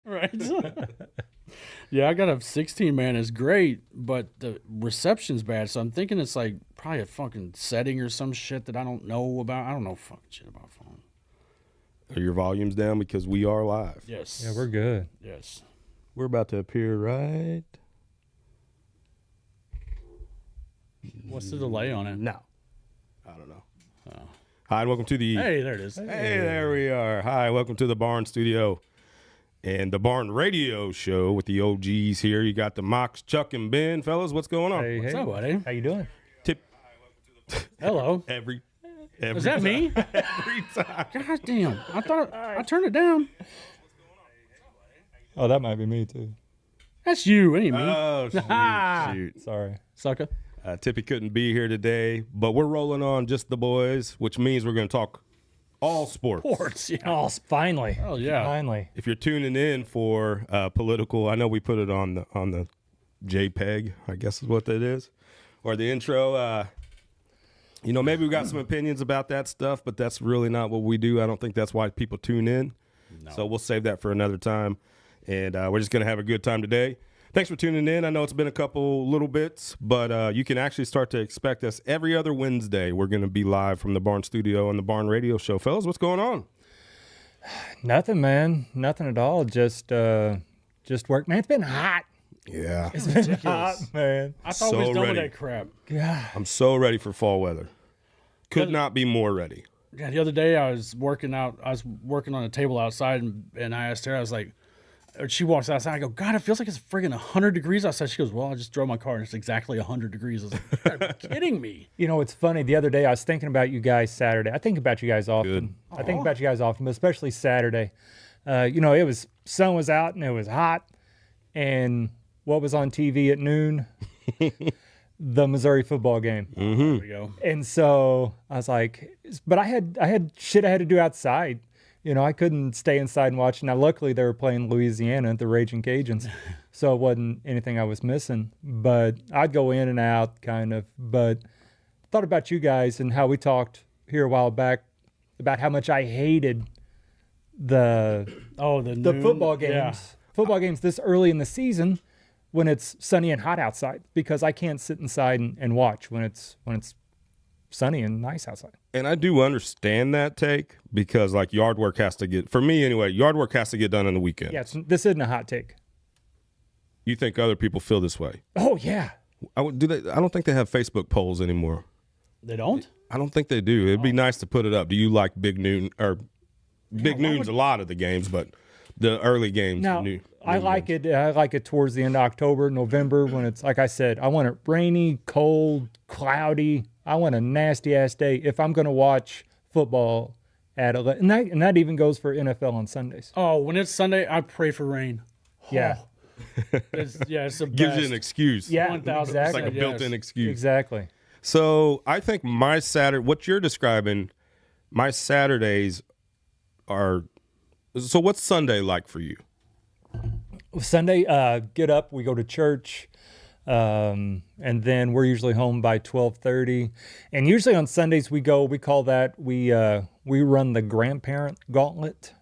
Right. Yeah, I got a 16 man is great, but the reception's bad. So I'm thinking it's like probably a fucking setting or some shit that I don't know about. I don't know fucking shit about phone. Are your volumes down because we are live? Yes. Yeah, we're good. Yes. We're about to appear right What's the delay on it? now. I don't know. Oh. Hi, and welcome to the... Hey, there it is. Hey, there we are. Hi, welcome to the Barn Studio and the Barn Radio Show with the OGs here. You got the Mox, Chuck, and Ben. Fellas, what's going on? Hey, What's hey. up, buddy? How you doing? Tip Hello. every Is that time. me? Every time. God damn. I thought I turned it down. Oh, that might be me too. That's you. It ain't me. Oh, shoot. Sorry. Sucker. Tippy couldn't be here today, but we're rolling on just the boys, which means we're going to talk all sports. Sports. Yeah. Oh, finally. Oh, yeah. Finally. If you're tuning in for political, I know we put it on the JPEG, I guess is what that is, or the intro. Maybe we got some opinions about that stuff, but that's really not what we do. I don't think that's why people tune in. No. So we'll save that for another time, and we're just going to have a good time today. Thanks for tuning in. I know it's been a couple little bits, but you can actually start to expect us every other Wednesday. We're going to be live from the Barn Studio and the Barn Radio Show. Fellas, what's going on? Nothing, man. Nothing at all. Just work. Man, it's been hot. Yeah. It's been hot, man. I thought So we was done ready. with that crap. God. I'm so ready for fall weather. Could not be more ready. Yeah, the other day I was working out. I was working on a table outside, and I asked her. I was like, or she walks outside. I go, God, it feels like it's friggin' 100 degrees outside. She goes, well, I just drove my car and it's exactly 100 degrees. I was like, you gotta be kidding me. You know, it's funny. The other day I was thinking about you guys Saturday. I think about you guys often. Good. I think about you guys often, but especially Saturday. It was sun was out and it was hot. And what was on TV at noon? The Missouri football game. There we go. And so I was like, but I had shit I had to do outside. I couldn't stay inside and watch. Now, luckily, they were playing Louisiana, the Raging Cajuns, so it wasn't anything I was missing. But I'd go in and out, kind of. But thought about you guys and how we talked here a while back about how much I hated the The football games. Yeah. Football games this early in the season when it's sunny and hot outside, because I can't sit inside and watch when it's sunny and nice outside. And I do understand that take because, like, yard work has to get, for me anyway, yard work has to get done on the weekend. Yeah, this isn't a hot take. You think other people feel this way? Oh, yeah. I don't think they have Facebook polls anymore. They don't? I don't think they do. It'd be nice to put it up. Do you like Big Noon or Big Noon's a lot of the games, but the early games? Now, I like it. I like it towards the end of October, November, when it's, like I said, I want it rainy, cold, cloudy. I want a nasty-ass day if I'm going to watch football at 11. And that even goes for NFL on Sundays. Oh, when it's Sunday, I pray for rain. Yeah. It's the Gives best. you an excuse. Yeah, 1,000%. It's like a exactly. built-in excuse. Exactly. So I think my Saturday, what you're describing, my Saturdays are. So what's Sunday like for you? Sunday, get up, we go to church, and then we're usually home by 12:30. And usually on Sundays we call that, we run the grandparent gauntlet.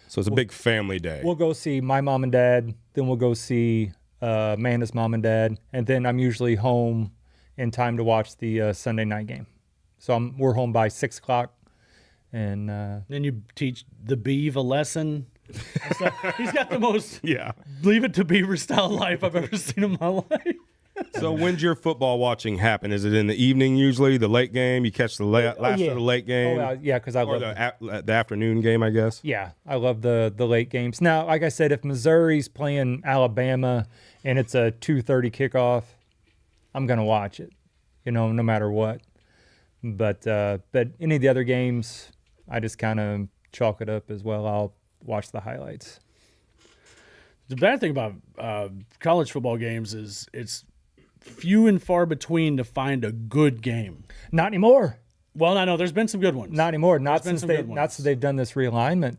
So it's a big family day. We'll go see my mom and dad, then we'll go see Amanda's mom and dad, and then I'm usually home in time to watch the Sunday night game. So we're home by 6 o'clock. And Then you teach the Beav a lesson. He's got the most Yeah. Leave It to Beaver style life I've ever seen in my life. So when's your football watching happen? Is it in the evening usually, the late game? You catch the last yeah. of the late game? yeah, because I Or love the afternoon game, I guess? Yeah, I love the late games. Now, like I said, if Missouri's playing Alabama and it's a 2:30 kickoff, I'm gonna watch it, no matter what. But any of the other games, I just kind of chalk it up as well. I'll watch the highlights. The bad thing about college football games is it's few and far between to find a good game. Not anymore. Well, I know there's been some good ones. Not anymore. Not been since some good they've done this realignment.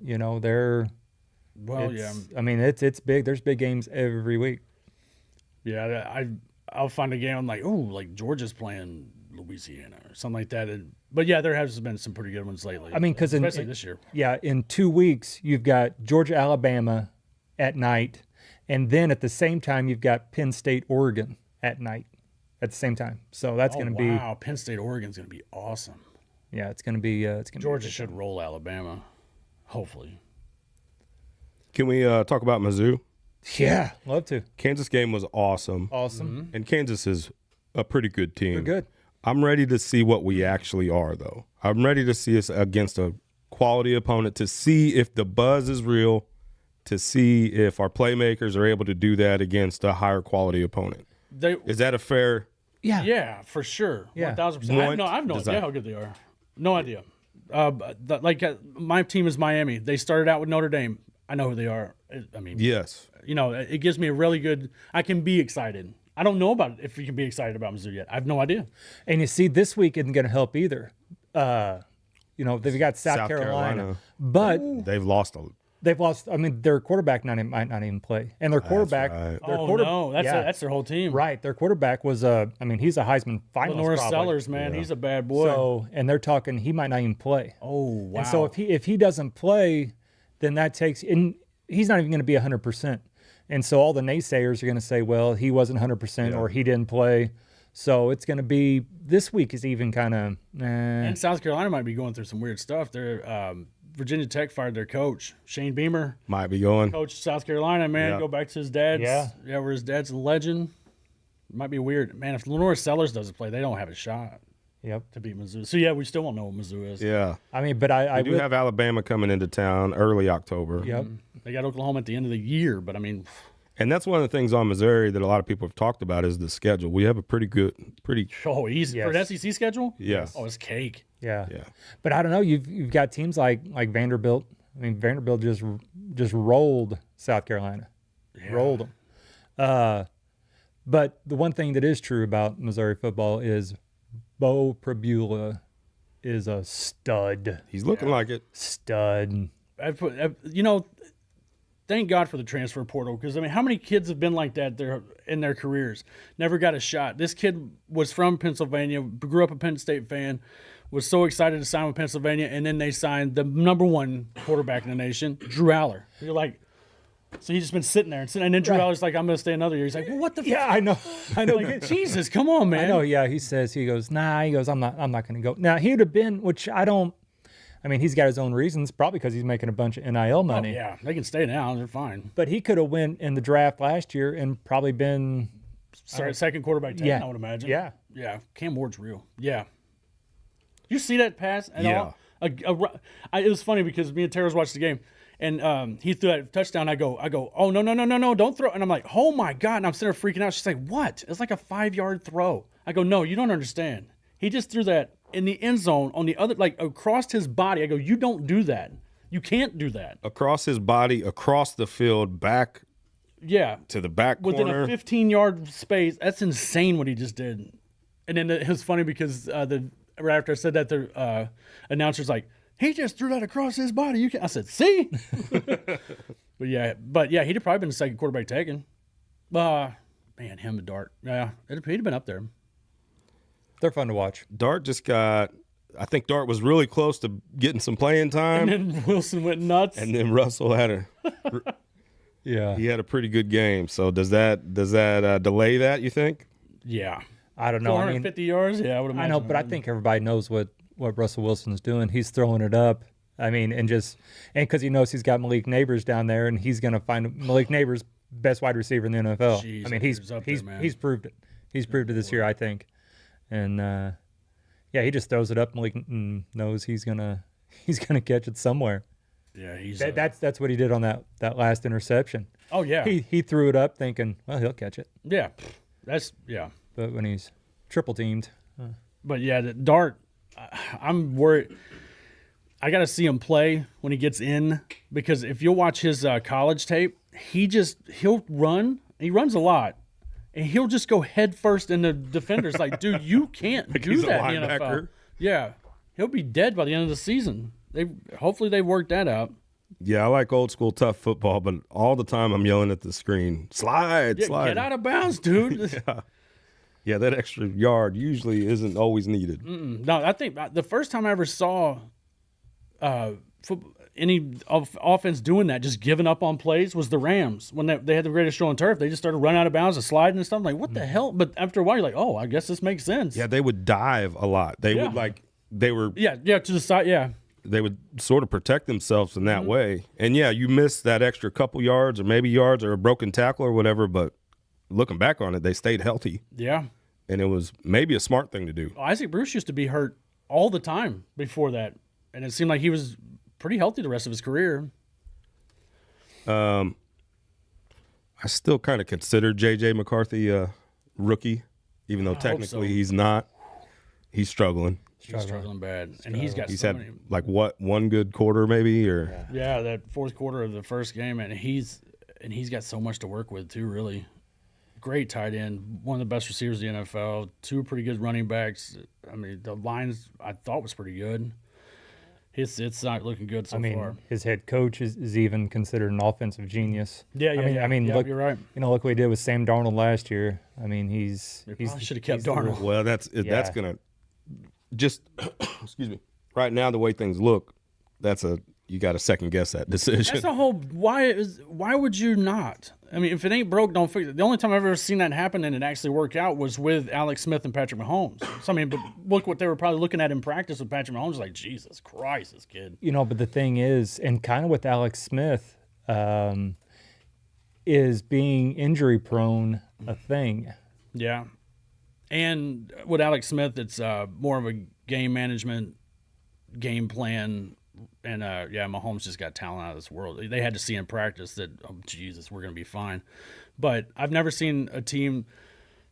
Well, yeah. I mean, it's big. There's big games every week. Yeah, I'll find a game. I'm like, oh, like Georgia's playing Louisiana or something like that. But yeah, there has been some pretty good ones lately. I mean, because especially this year. Yeah, in 2 weeks you've got Georgia, Alabama at night, and then at the same time you've got Penn State, Oregon at night at the same time. So that's going to be wow. Penn State, Oregon's going to be awesome. yeah, it's going to be Georgia should roll Alabama, hopefully. Can we talk about Mizzou? Yeah, love to. Kansas game was awesome. Awesome. And Kansas is a pretty good team. They're good. I'm ready to see what we actually are, though. I'm ready to see us against a quality opponent, to see if the buzz is real, to see if our playmakers are able to do that against a higher quality opponent. Is that a fair? Yeah. For sure. Yeah. 1,000%. I have no idea how good they are. No idea. My team is Miami. They started out with Notre Dame. I know who they are. I mean, Yes. it gives me a really good. I can be excited. I don't know about if you can be excited about Mizzou yet. I have no idea. And you see, this week isn't going to help either. They've got South Carolina, but They've lost they've lost. I mean, their quarterback might not even play, and their quarterback. right. That's their whole team. Right, their quarterback was he's a Heisman finalist. Lenore probably. Sellers, man, he's a bad boy. So, and they're talking he might not even play. Oh wow. And so if he doesn't play, then that takes and he's not even going to be 100%. And so all the naysayers are going to say, well, he wasn't 100% or he didn't play. So it's going to be this week is even kind of. And South Carolina might be going through some weird stuff. They're Virginia Tech fired their coach, Shane Beamer. might be going. Coach South Carolina, man, Yeah. go back to his dad's. Yeah. Where his dad's a legend. Might be weird, man. If Lenore Sellers doesn't play, they don't have a shot Yep. to beat Mizzou. So yeah, we still won't know what Mizzou is. Yeah. I mean, but I We do have Alabama coming into town early October. Yep. They got Oklahoma at the end of the year, but I mean, And that's one of the things on Missouri that a lot of people have talked about is the schedule. We have a pretty easy for an Yes. SEC schedule. Yes. Oh, it's cake. Yeah. yeah. But I don't know. You've got teams like Vanderbilt. I mean, Vanderbilt just rolled South Carolina, rolled them. But the one thing that is true about Missouri football is Bo Prabula is a stud. He's looking like it. Stud. Thank God for the transfer portal, because I mean, how many kids have been like that in their careers? Never got a shot. This kid was from Pennsylvania, grew up a Penn State fan, was so excited to sign with Pennsylvania, and then they signed the number one quarterback in the nation, Drew Aller. You're like, so he's just been sitting there, and then Drew Aller's like, I'm going to stay another year. He's like, well, what the? Yeah, I know. I know. Like, Jesus, come on, man. I know. Yeah, he goes, nah. He goes, I'm not going to go. Now he would have been, which I don't. I mean, he's got his own reasons, probably because he's making a bunch of NIL money. Yeah, they can stay now. They're fine. But he could have went in the draft last year and probably been. Second quarterback taken, Yeah. I would imagine. Yeah. Yeah. Cam Ward's real. Yeah. You see that pass at Yeah. all? It was funny because me and Terrence watched the game, and he threw that touchdown. I go, oh, no, don't throw. And I'm like, oh, my God. And I'm sitting there freaking out. She's like, what? It's like a 5-yard throw. I go, no, you don't understand. He just threw that in the end zone on the other, like across his body. I go, you don't do that. You can't do that. Across his body, across the field, back Yeah. to the back Within corner. a 15-yard space. That's insane what he just did. And then it was funny because right after I said that, the announcer's like, he just threw that across his body. You can. I said, see? but yeah, he'd have probably been the second quarterback taken. Man, him and Dart. Yeah, he'd have been up there. They're fun to watch. Dart just got. I think Dart was really close to getting some playing time, And then Wilson went nuts. and then Russell had Yeah. he had a pretty good game. So does that delay that, you think? yeah. I don't know. I mean, 450 yards? Yeah, I would I imagine. know, but I think everybody knows what Russell Wilson's doing. He's throwing it up. I mean, and because he knows he's got Malik Neighbors down there, and he's going to find Malik Neighbors best wide receiver in the NFL. Jeez, I mean, he's up there, man. he's proved it. He's proved it this year, I think. And yeah, he just throws it up. Malik knows he's gonna catch it somewhere. Yeah, he's. That's what he did on that last interception. oh, yeah. He threw it up thinking, well, he'll catch it. yeah. Yeah. But when he's triple teamed, But yeah, the Dart, I'm worried. I got to see him play when he gets in, because if you'll watch his college tape, he'll run. He runs a lot, and he'll just go head first in the defenders. Like, dude, you can't do he's a that in the NFL. linebacker. Yeah, he'll be dead by the end of the season. Hopefully they worked that out. Yeah, I like old school tough football, but all the time I'm yelling at the screen, slide. Get out of bounds, dude. Yeah, that extra yard usually isn't always needed. No, I think the first time I ever saw any offense doing that, just giving up on plays, was the Rams. When they had the greatest show on turf, they just started running out of bounds and sliding and stuff. I'm like, what the hell? But after a while, you're like, oh, I guess this makes sense. Yeah, they would dive a lot. They would Yeah, to the side, yeah. they would sort of protect themselves in that Mm-hmm. way. And yeah, you miss that extra couple yards or maybe yards or a broken tackle or whatever, but looking back on it, they stayed healthy. Yeah. And it was maybe a smart thing to do. Isaac Bruce used to be hurt all the time before that. And it seemed like he was pretty healthy the rest of his career. I still kind of consider J.J. McCarthy a rookie, even though technically so. he's not. He's struggling. He's struggling bad. And he's got He's so had many. like one good quarter maybe, or Yeah, that fourth quarter of the first game, and he's got so much to work with too. Really, great tight end, one of the best receivers in the NFL. Two pretty good running backs. I mean, the lines I thought was pretty good. It's not looking good so I mean, far. his head coach is even considered an offensive genius. Yeah, I mean, yeah, look, you're right. look what he did with Sam Darnold last year. I mean, They should have kept Darnold. well, that's Yeah. gonna just excuse me. Right now, the way things look, you got to second guess that decision. That's the whole why would you not? I mean, if it ain't broke, don't fix it. The only time I've ever seen that happen and it actually work out was with Alex Smith and Patrick Mahomes. So I mean, but look what they were probably looking at in practice with Patrick Mahomes. Like, Jesus Christ, this kid. But the thing is, and kind of with Alex Smith, is being injury prone a thing. Yeah. And with Alex Smith, it's more of a game management, game plan. And, Mahomes just got talent out of this world. They had to see in practice that, oh, Jesus, we're going to be fine. But I've never seen a team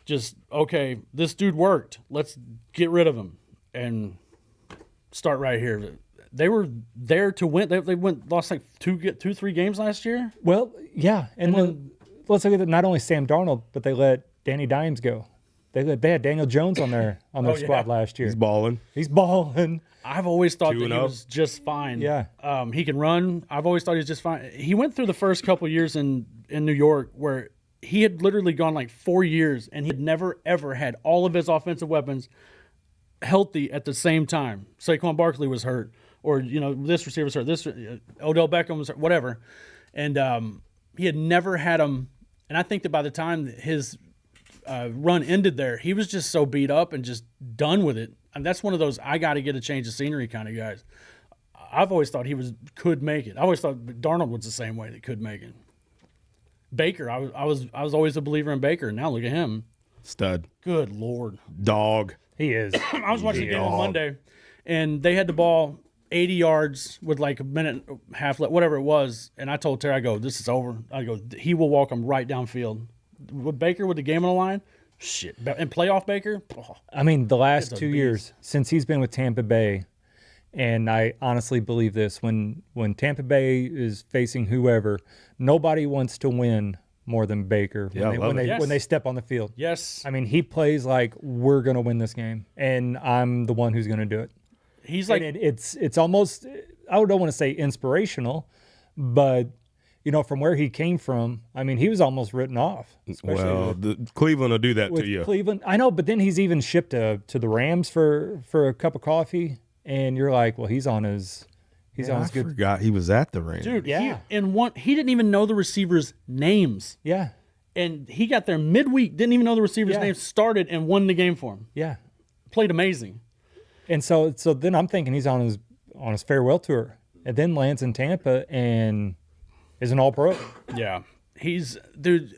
just, okay, this dude worked. Let's get rid of him and start right here. They were there to win. They lost like 3 games last year. Well, yeah, and let's look at it. Not only Sam Darnold, but they let Danny Dimes go. They had Daniel Jones on their squad last year. He's balling. He's balling. I've always thought that he 2-0. was just fine. Yeah. He can run. I've always thought he was just fine. He went through the first couple years in New York where he had literally gone like 4 years and he had never, ever had all of his offensive weapons healthy at the same time. Saquon Barkley was hurt, or, this receiver was hurt, Odell Beckham was hurt, whatever. And he had never had them. And I think that by the time his run ended there, he was just so beat up and just done with it. And that's one of those I got to get a change of scenery kind of guys. I've always thought could make it. I always thought Darnold was the same way that could make it. Baker, I was always a believer in Baker. Now look at him, Stud. good Lord. Dog. He is. I was watching the game on Monday, and they had the ball 80 yards with like a minute and a half left, whatever it was. And I told Terry, I go, this is over. I go, he will walk him right downfield. With Baker with the game on the line, shit. And playoff Baker, oh. I mean, the last a 2 beast. years since he's been with Tampa Bay, and I honestly believe this, when Tampa Bay is facing whoever, nobody wants to win more than Baker Yeah, I love it. Yes. when they step on the field. Yes. I mean, he plays like we're going to win this game, and I'm the one who's going to do it. He's like, And it's almost, I don't want to say inspirational, but from where he came from, I mean, he was almost written off. Especially Well, Cleveland will do that with to you. Cleveland. I know, but then he's even shipped to the Rams for a cup of coffee, and you're like, well, he's on his I good. forgot he was at the Rams. dude, Yeah. he didn't even know the receivers' names. Yeah, And he got there midweek, didn't even know the receivers' Yeah. names, started and won the game for him. yeah. Played amazing. And so then I'm thinking he's on his farewell tour, and then lands in Tampa and is an All-Pro. Yeah. Dude,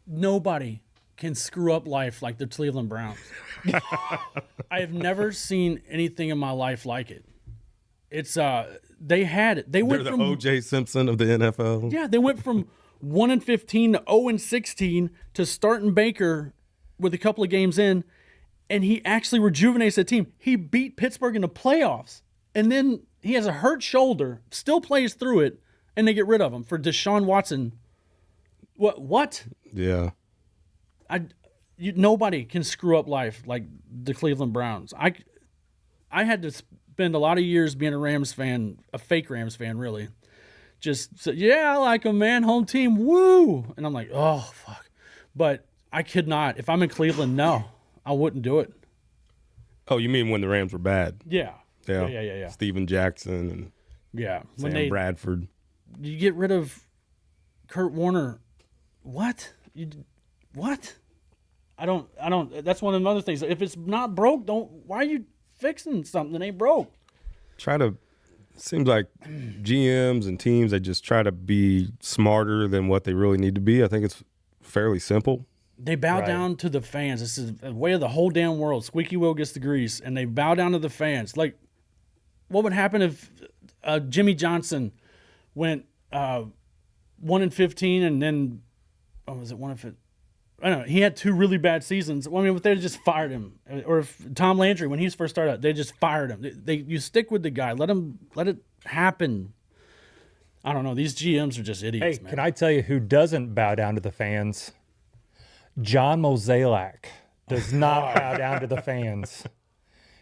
nobody can screw up life like the Cleveland Browns. I have never seen anything in my life like it. It's they had it. They They're went the from O.J. Simpson of the NFL. yeah, they went from 1-15 to 0-16 to starting Baker with a couple of games in, and he actually rejuvenates the team. He beat Pittsburgh in the playoffs, and then he has a hurt shoulder, still plays through it, and they get rid of him for Deshaun Watson. What? Yeah. Nobody can screw up life like the Cleveland Browns. I had to spend a lot of years being a Rams fan, a fake Rams fan, really. Just say, yeah, I like them, man. Home team, woo! And I'm like, oh fuck. But I could not. If I'm in Cleveland, no, I wouldn't do it. Oh, you mean when the Rams were bad? Yeah. Yeah. Yeah. Steven Jackson and Yeah. Sam Bradford. You get rid of Kurt Warner. What? What? I don't. That's one of the other things. If it's not broke, why are you fixing something that ain't broke? Seems like GMs and teams, they just try to be smarter than what they really need to be. I think it's fairly simple. They bow down to the fans. This is the way of the whole damn world. Squeaky wheel gets the grease, and they bow down to the fans. Like, what would happen if Jimmy Johnson went 1-15 and then, was it 1-15? I don't know. He had 2 really bad seasons. I mean, if they just fired him, or if Tom Landry, when he first started out, they just fired him. You stick with the guy. Let it happen. I don't know. These GMs are just idiots, Hey, man. can I tell you who doesn't bow down to the fans? John Mozeliak does not bow down to the fans.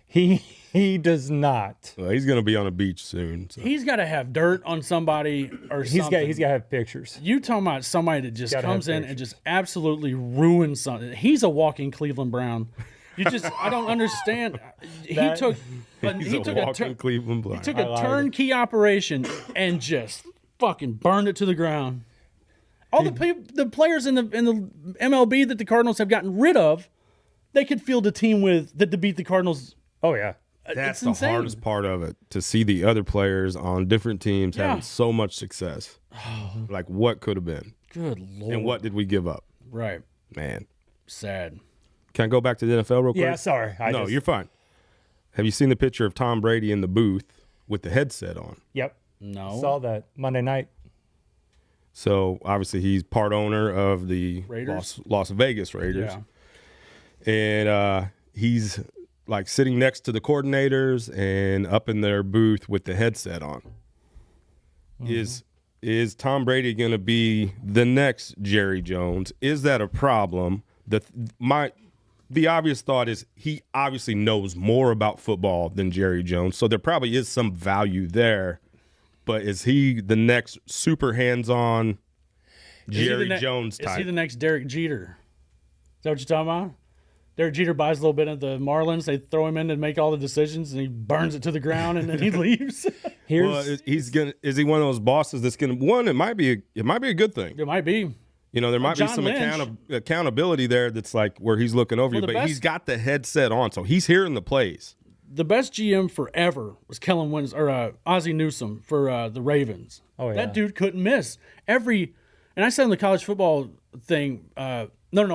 He does not. Well, he's going to be on a beach soon. So. He's got to have dirt on somebody or something. He's got to have pictures. You talking about somebody that just Gotta comes have in pictures. and just absolutely ruins something. He's a walking Cleveland Brown. I don't understand. He took He's walking Cleveland Brown. He took a turnkey operation and just fucking burned it to the ground. All the players in the MLB that the Cardinals have gotten rid of, they could field a team with that to beat the Cardinals. Oh yeah. That's It's the insane. hardest part of it, to see the other players on different teams having so much success. Like, what could have been? Good Lord. And what did we give up? Right. Man. Sad. Can I go back to the NFL real quick? Yeah, sorry. You're fine. Have you seen the picture of Tom Brady in the booth with the headset on? Yep. No. Saw that Monday night. So, obviously, he's part owner of the Raiders? Las Vegas Raiders. Yeah. And he's like sitting next to the coordinators and up in their booth with the headset on. Is Tom Brady going to be the next Jerry Jones? Is that a problem? The obvious thought is he obviously knows more about football than Jerry Jones, so there probably is some value there. But is he the next super hands-on Jerry Jones type? Is he the next Derek Jeter? Is that what you're talking about? Derek Jeter buys a little bit of the Marlins. They throw him in to make all the decisions, and he burns it to the ground, and then he leaves. Here's Is he one of those bosses that's gonna It might be a good thing. It might be. You know, there might be John some Lynch. accountability there. That's like where he's looking over you, the but best- he's got the headset on, so he's hearing the plays. The best GM forever was Kellen Winslow or Ozzie Newsome for the Ravens. Oh, yeah. That dude couldn't miss and I said on the college football thing. I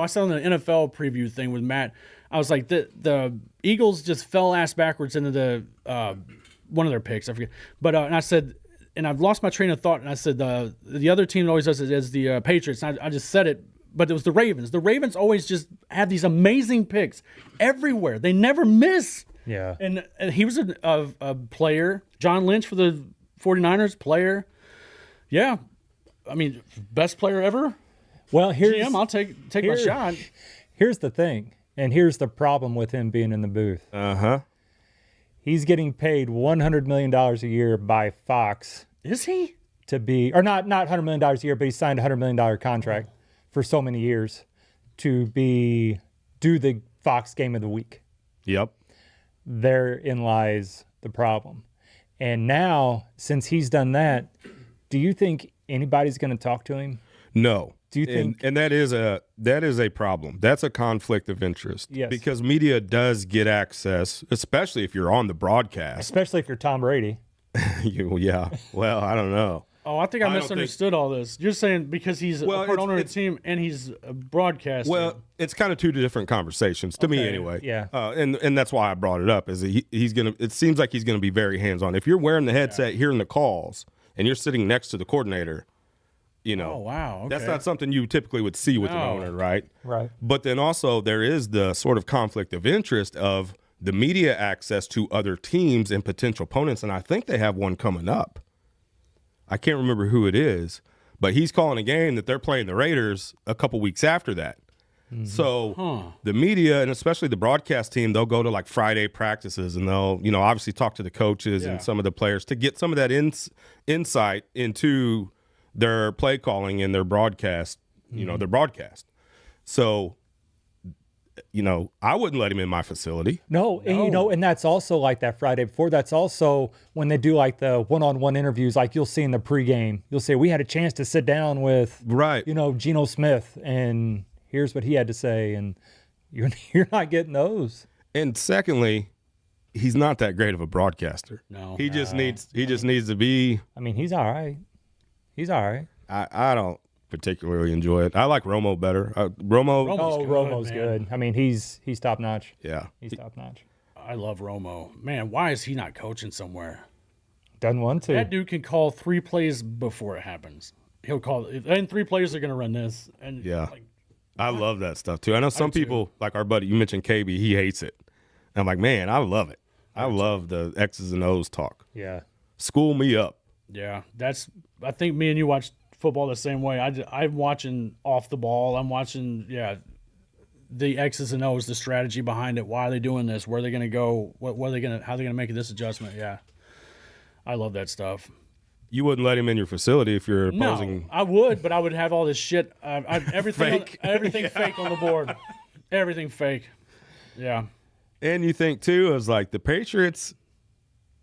said on the NFL preview thing with Matt. I was like, the Eagles just fell ass backwards into the one of their picks. I forget, but and I said, and I've lost my train of thought. And I said the other team that always does it is the Patriots. And I just said it, but it was the Ravens. The Ravens always just have these amazing picks everywhere. They never miss. yeah. And he was a player. John Lynch for the 49ers, player. Yeah. I mean, best player ever. Well, here's GM, I'll take my shot. Here's the thing, and here's the problem with him being in the booth. He's getting paid $100 million a year by Fox Is he? to be, or not $100 million a year, but he signed a $100 million contract for so many years to do the Fox Game of the Week. Yep. Therein lies the problem. And now, since he's done that, do you think anybody's going to talk to him? No. Do you think? And that is a problem. That's a conflict of interest. Yes. Because media does get access, especially if you're on the broadcast. Especially if you're Tom Brady. Yeah. Well, I don't know. Oh, I think I don't misunderstood all this. You're saying because he's a part owner of the team and he's a broadcaster. Well, it's kind of two different conversations to me, Okay. anyway. Yeah. And that's why I brought it up. Is he's gonna? It seems like he's gonna be very hands on. If you're wearing the headset, hearing the calls, and you're sitting next to the coordinator, you know, oh, wow. Okay. that's not something you typically would see with an No. owner, right? Right. But then also there is the sort of conflict of interest of the media access to other teams and potential opponents, and I think they have one coming up. I can't remember who it is, but he's calling a game that they're playing the Raiders a couple weeks after that. So the media, and especially the broadcast team, they'll go to like Friday practices and they'll, you know, obviously talk to the coaches Yeah. and some of the players to get some of that insight into their play calling and their broadcast, you know, their broadcast. So you know, I wouldn't let him in my facility. No, and you know, and that's also like that Friday before. That's also when they do like the one-on-one interviews, like you'll see in the pregame. You'll say, we had a chance to sit down with, Right. you know, Geno Smith, and here's what he had to say, and you're not getting those. And secondly, he's not that great of a broadcaster. No. He just needs to be. I mean, he's all right. He's all right. I don't particularly enjoy it. I like Romo better. Romo. Romo's good, Romo's man. good. I mean, he's top notch. Yeah. He's top notch. I love Romo. Man, why is he not coaching somewhere? Doesn't want to. That dude can call 3 plays before it happens. He'll call it, and 3 plays are going to run this. And Yeah. like, I love that stuff too. I know some do too. people, like our buddy, you mentioned KB, he hates it. And I'm like, man, I love it. I love the X's and O's talk. Yeah. School me up. yeah, I think me and you watch football the same way. I'm watching off the ball. I'm watching, the X's and O's, the strategy behind it. Why are they doing this? Where are they going to go? How are they going to make this adjustment? Yeah. I love that stuff. You wouldn't let him in your facility if you're No, opposing. I would, but I would have all this shit. Everything, Fake. everything fake on the board. Everything fake. Yeah. And you think too, is like the Patriots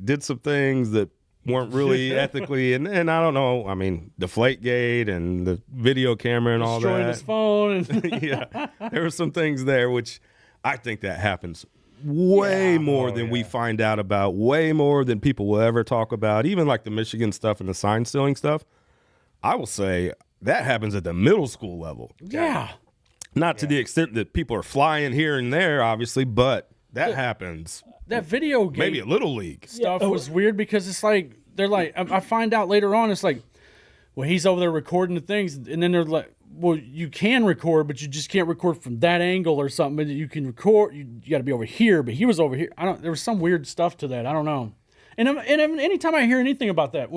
did some things that weren't really ethically, and I don't know. I mean, Deflategate and the video camera and all Destroying that. his phone. And Yeah, there were some things there which I think that happens way more than we find out about, way more than people will ever talk about. Even like the Michigan stuff and the sign stealing stuff. I will say that happens at the middle school level. yeah. Not to the extent that people are flying here and there, obviously, but that happens. That video game Maybe a little league. stuff was weird because it's like, they're like, I find out later on, it's like, well, he's over there recording the things, and then they're like, well, you can record, but you just can't record from that angle or something. But you can record, you got to be over here, but he was over here. There was some weird stuff to that. I don't know. And anytime I hear anything about that,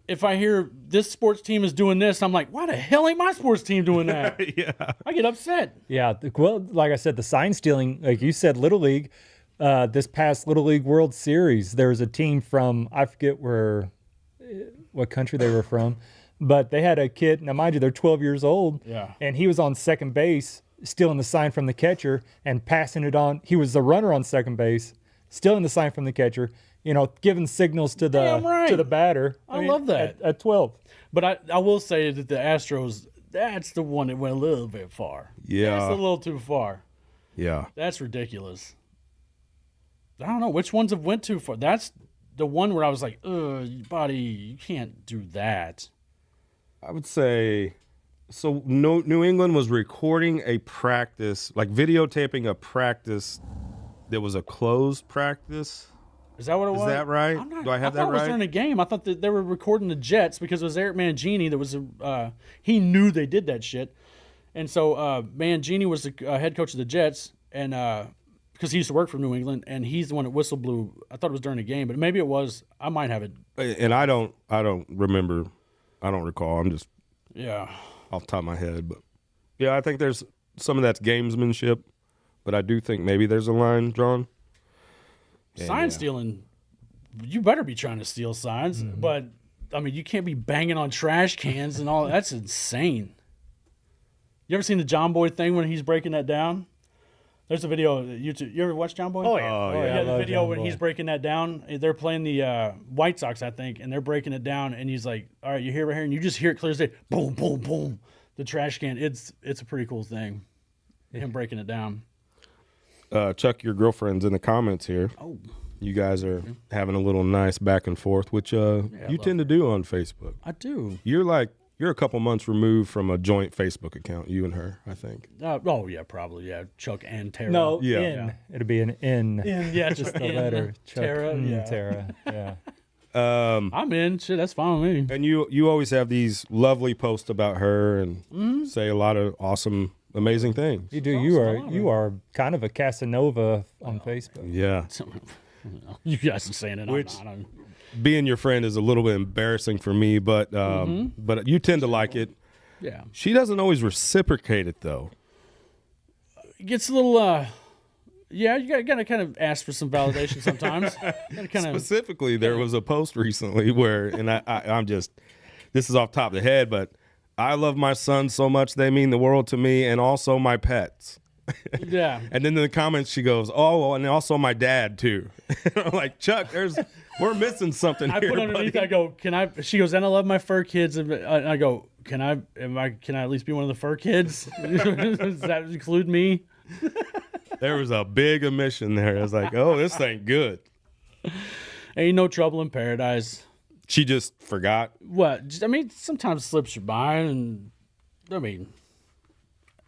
if I hear this sports team is doing this, I'm like, why the hell ain't my sports team doing that? Yeah. I get upset. Yeah. Well, like I said, the sign stealing, like you said, Little League, this past Little League World Series, there was a team from, I forget what country they were from, but they had a kid. Now, mind you, they're 12 years old. Yeah. And he was on second base, stealing the sign from the catcher and passing it on. He was the runner on second base, stealing the sign from the catcher, you know, giving signals to Damn right. the batter. I love that. At 12. But I will say that the Astros, that's the one that went a little bit far. Yeah. That's a little too far. Yeah. That's ridiculous. I don't know which ones have went too far. That's the one where I was like, buddy, you can't do that. I would say, so New England was recording a practice, like videotaping a practice that was a closed practice. Is that what it was? Is that right? Do I have that thought it was right? during a game. I thought that they were recording the Jets because it was Eric Mangini that was he knew they did that shit, and so Mangini was the head coach of the Jets, and because he used to work for New England, and he's the one that whistle blew. I thought it was during a game, but maybe it was. I might have it. And I don't remember. I don't recall. I'm just Yeah. off the top of my head. But yeah, I think there's some of that's gamesmanship, but I do think maybe there's a line drawn. Sign stealing, you better be trying to steal signs, but I mean, you can't be banging on trash cans and all. That's insane. You ever seen the John Boy thing when he's breaking that down? There's a video on YouTube. You ever watch John Boy? Oh, yeah. Oh, Oh, yeah. I The love video John when Boy. he's breaking that down. They're playing the White Sox, I think, and they're breaking it down. And he's like, "All right, you hear right here," and you just hear it clear as day. Boom, boom, boom. The trash can. It's a pretty cool thing. Him breaking it down. Chuck, your girlfriend's in the comments here. Oh. You guys are having a little nice back and forth, which you tend to do on Facebook. I do. You're a couple months removed from a joint Facebook account, you and her, I think. Oh yeah, probably yeah. Chuck and Tara. No, Yeah. in. Yeah. It'll be an in. Yeah, Just the letter. Chuck, Tara. Yeah. Tara. Yeah. I'm in. Shit, that's fine with me. And you always have these lovely posts about her and say a lot of awesome, amazing things. You do. Awesome. You are kind of a Casanova on Facebook. Yeah. You guys are saying it. Which- I'm not. Being your friend is a little bit embarrassing for me, but you tend to like it. Yeah. She doesn't always reciprocate it though. It gets a little. Yeah, you gotta kind of ask for some validation sometimes. Gotta kind of. Specifically, there was a post recently where, and I'm just, this is off the top of the head, but I love my sons so much they mean the world to me, and also my pets. Yeah. And then in the comments, she goes, "Oh, well, and also my dad too." I'm like, Chuck, we're missing something I here. put underneath. buddy. I go, "Can I?" She goes, "And I love my fur kids." And I go, "Can I? Can I at least be one of the fur kids? Does that include me?" There was a big omission there. I was like, "Oh, this ain't good." Ain't no trouble in paradise. She just forgot. What? I mean, sometimes it slips your mind, and I mean,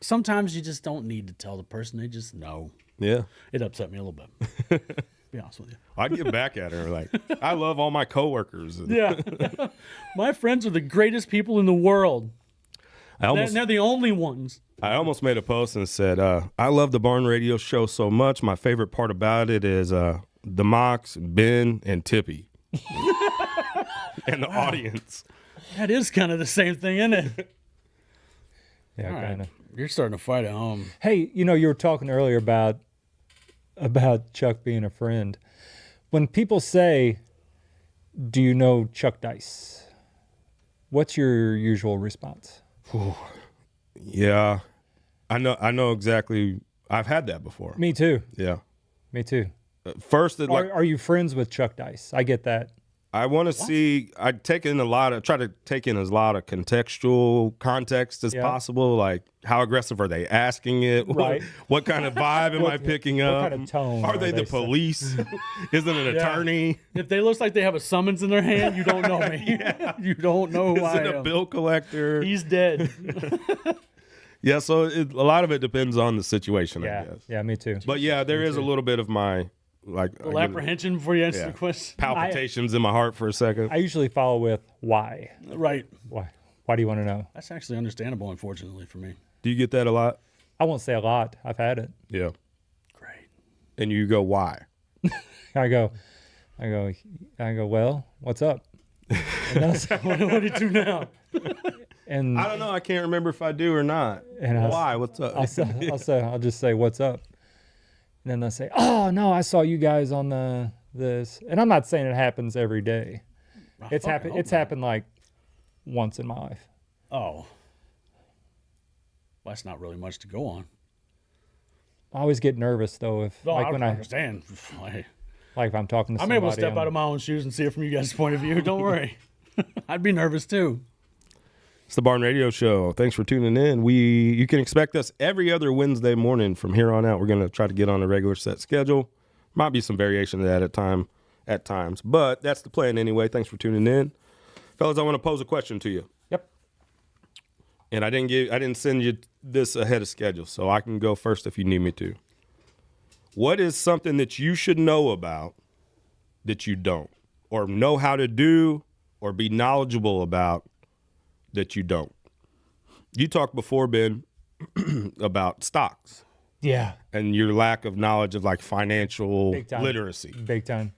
sometimes you just don't need to tell the person; they just know. Yeah. It upset me a little bit. Be honest with you. I'd get back at her like, I love all my coworkers. And Yeah, my friends are the greatest people in the world. They're the only ones. I almost made a post and said, I love the Barn Radio show so much. My favorite part about it is the Mox, Ben, and Tippy. And the audience. That is kind of the same thing, isn't it? Yeah, All right. kind of. You're starting to fight at home. Hey, you were talking earlier about Chuck being a friend. When people say, "Do you know Chuck Dice?" What's your usual response? Yeah. I know exactly. I've had that before. Me too. Yeah. Me too. First, Are you friends with Chuck Dice? I get that. I want to see. I try to take in as a lot of contextual context as Yeah. possible. Like, how aggressive are they asking it? Right. What kind of vibe am I picking up? kind of tone Are are they the they saying? police? Is it an attorney? If they look like they have a summons in their hand, you don't know me. You don't know who Is I it a am. bill collector? He's dead. Yeah. So a lot of it depends on the situation, I Yeah. guess. Yeah, me too. But yeah, there is a little bit of my like A little apprehension before you answer Yeah. the question. palpitations in my heart for a second. I usually follow with why. Right. Why? Why do you want to know? That's actually understandable, unfortunately, for me. Do you get that a lot? I won't say a lot. I've had it. Yeah. Great. And you go, why? I go, well, what's up? And, that's, What do you do now? and I don't know. I can't remember if I do or not. And I- Why? What's up? I'll just say, what's up? And then they'll say, oh, no, I saw you guys on this. And I'm not saying it happens every day. It's happened like once in my life. Oh. Well, that's not really much to go on. I always get nervous though if No, like I when understand. if I'm talking to I'm somebody. able to step out of my own shoes and see it from you guys' point of view. Don't worry. I'd be nervous too. It's the Barn Radio Show. Thanks for tuning in. You can expect us every other Wednesday morning from here on out. We're going to try to get on a regular set schedule. Might be some variation of that at times, but that's the plan anyway. Thanks for tuning in, fellas. I want to pose a question to you. Yep. And I didn't send you this ahead of schedule, so I can go first if you need me to. What is something that you should know about that you don't, or know how to do, or be knowledgeable about that you don't? You talked before, Ben, about stocks Yeah. and your lack of knowledge of like financial Big time. literacy. Big time.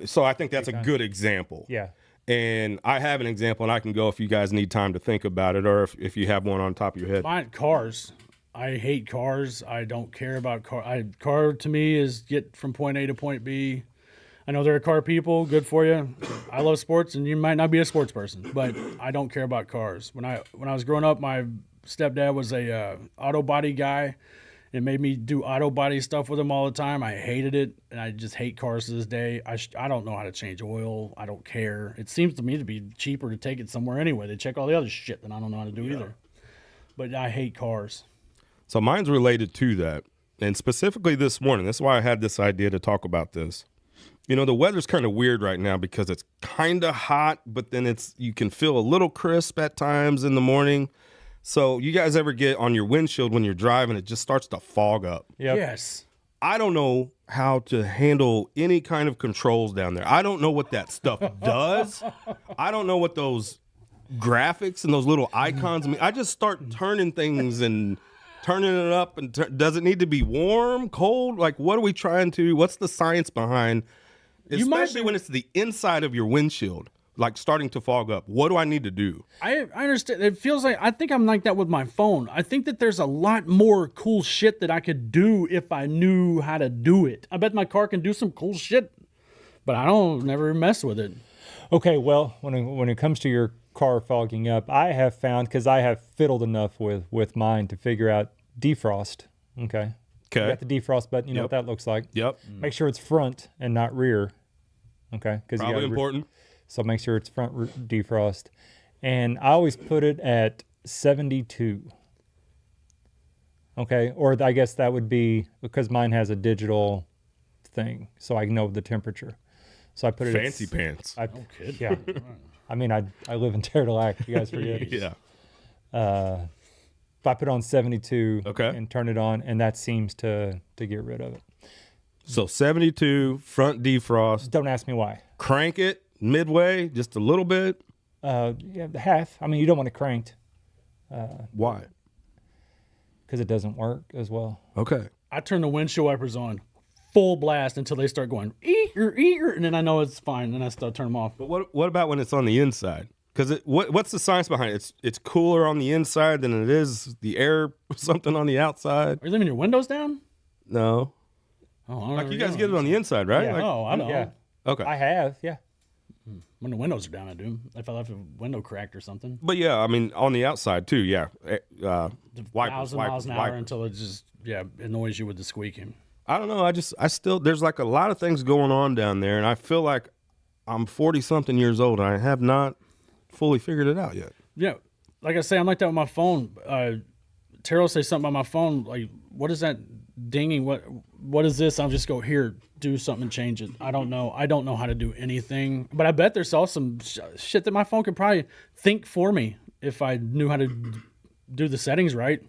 So I think that's a good example. Yeah. And I have an example, and I can go if you guys need time to think about it, or if you have one on top of your head. Mine, cars. I hate cars. I don't care about car to me is get from point A to point B. I know there are car people. Good for you. I love sports, and you might not be a sports person, but I don't care about cars. When I was growing up, my stepdad was a auto body guy. It made me do auto body stuff with him all the time. I hated it, and I just hate cars to this day. I don't know how to change oil. I don't care. It seems to me to be cheaper to take it somewhere anyway. They check all the other shit that I don't know how to do either. But I hate cars. So mine's related to that, and specifically this morning. That's why I had this idea to talk about this. You know, the weather's kind of weird right now because it's kind of hot, but then you can feel a little crisp at times in the morning. So you guys ever get on your windshield when you're driving, it just starts to fog up. Yep. Yes. I don't know how to handle any kind of controls down there. I don't know what that stuff does. I don't know what those graphics and those little icons mean. I just start turning things and turning it up. And does it need to be warm, cold? Like, what are we trying to? What's the science behind? You might Especially be- when it's the inside of your windshield, like starting to fog up. What do I need to do? I understand. It feels like I think I'm like that with my phone. I think that there's a lot more cool shit that I could do if I knew how to do it. I bet my car can do some cool shit, but I don't never mess with it. Okay, well, when it comes to your car fogging up, I have found, because I have fiddled enough with mine to figure out defrost. Okay. You Okay. got the defrost button. You know Yep. what that looks like. Yep. Make sure it's front and not rear. Okay. Because Probably important. So make sure it's front defrost. And I always put it at 72. Okay. Or I guess that would be because mine has a digital thing, so I know the temperature. So I put it Fancy at, pants. No kidding. Yeah. I mean, I live in Terre de Lac. You guys forget. Yeah. If I put on 72 Okay. and turn it on, and that seems to get rid of it. So 72 front defrost. Don't ask me why. Crank it midway, just a little bit. Yeah, half. I mean, you don't want it cranked Why? because it doesn't work as well. Okay. I turn the windshield wipers on full blast until they start going eager, and then I know it's fine. Then I start turn them off. But what about when it's on the inside? Because what's the science behind it? It's cooler on the inside than it is the air something on the outside. Are you leaving your windows down? No. Oh, I don't Like know you where guys you're get it on the inside, right? Yeah. Like- Oh, I don't. Yeah, okay. I have. Yeah. When the windows are down, I do. If I left a window cracked or something. But yeah, I mean on the outside too. Yeah. Wipers, 1,000 miles an hour wipers. until it just annoys you with the squeaking. I don't know. I still there's like a lot of things going on down there, and I feel like I'm 40 something years old and I have not fully figured it out yet. Yeah, like I say, I'm like that with my phone. Tara will say something on my phone, like, "What is that dinging? What is this?" I'll just go, "Here, do something and change it." I don't know. I don't know how to do anything, but I bet there's also some shit that my phone could probably think for me if I knew how to do the settings right.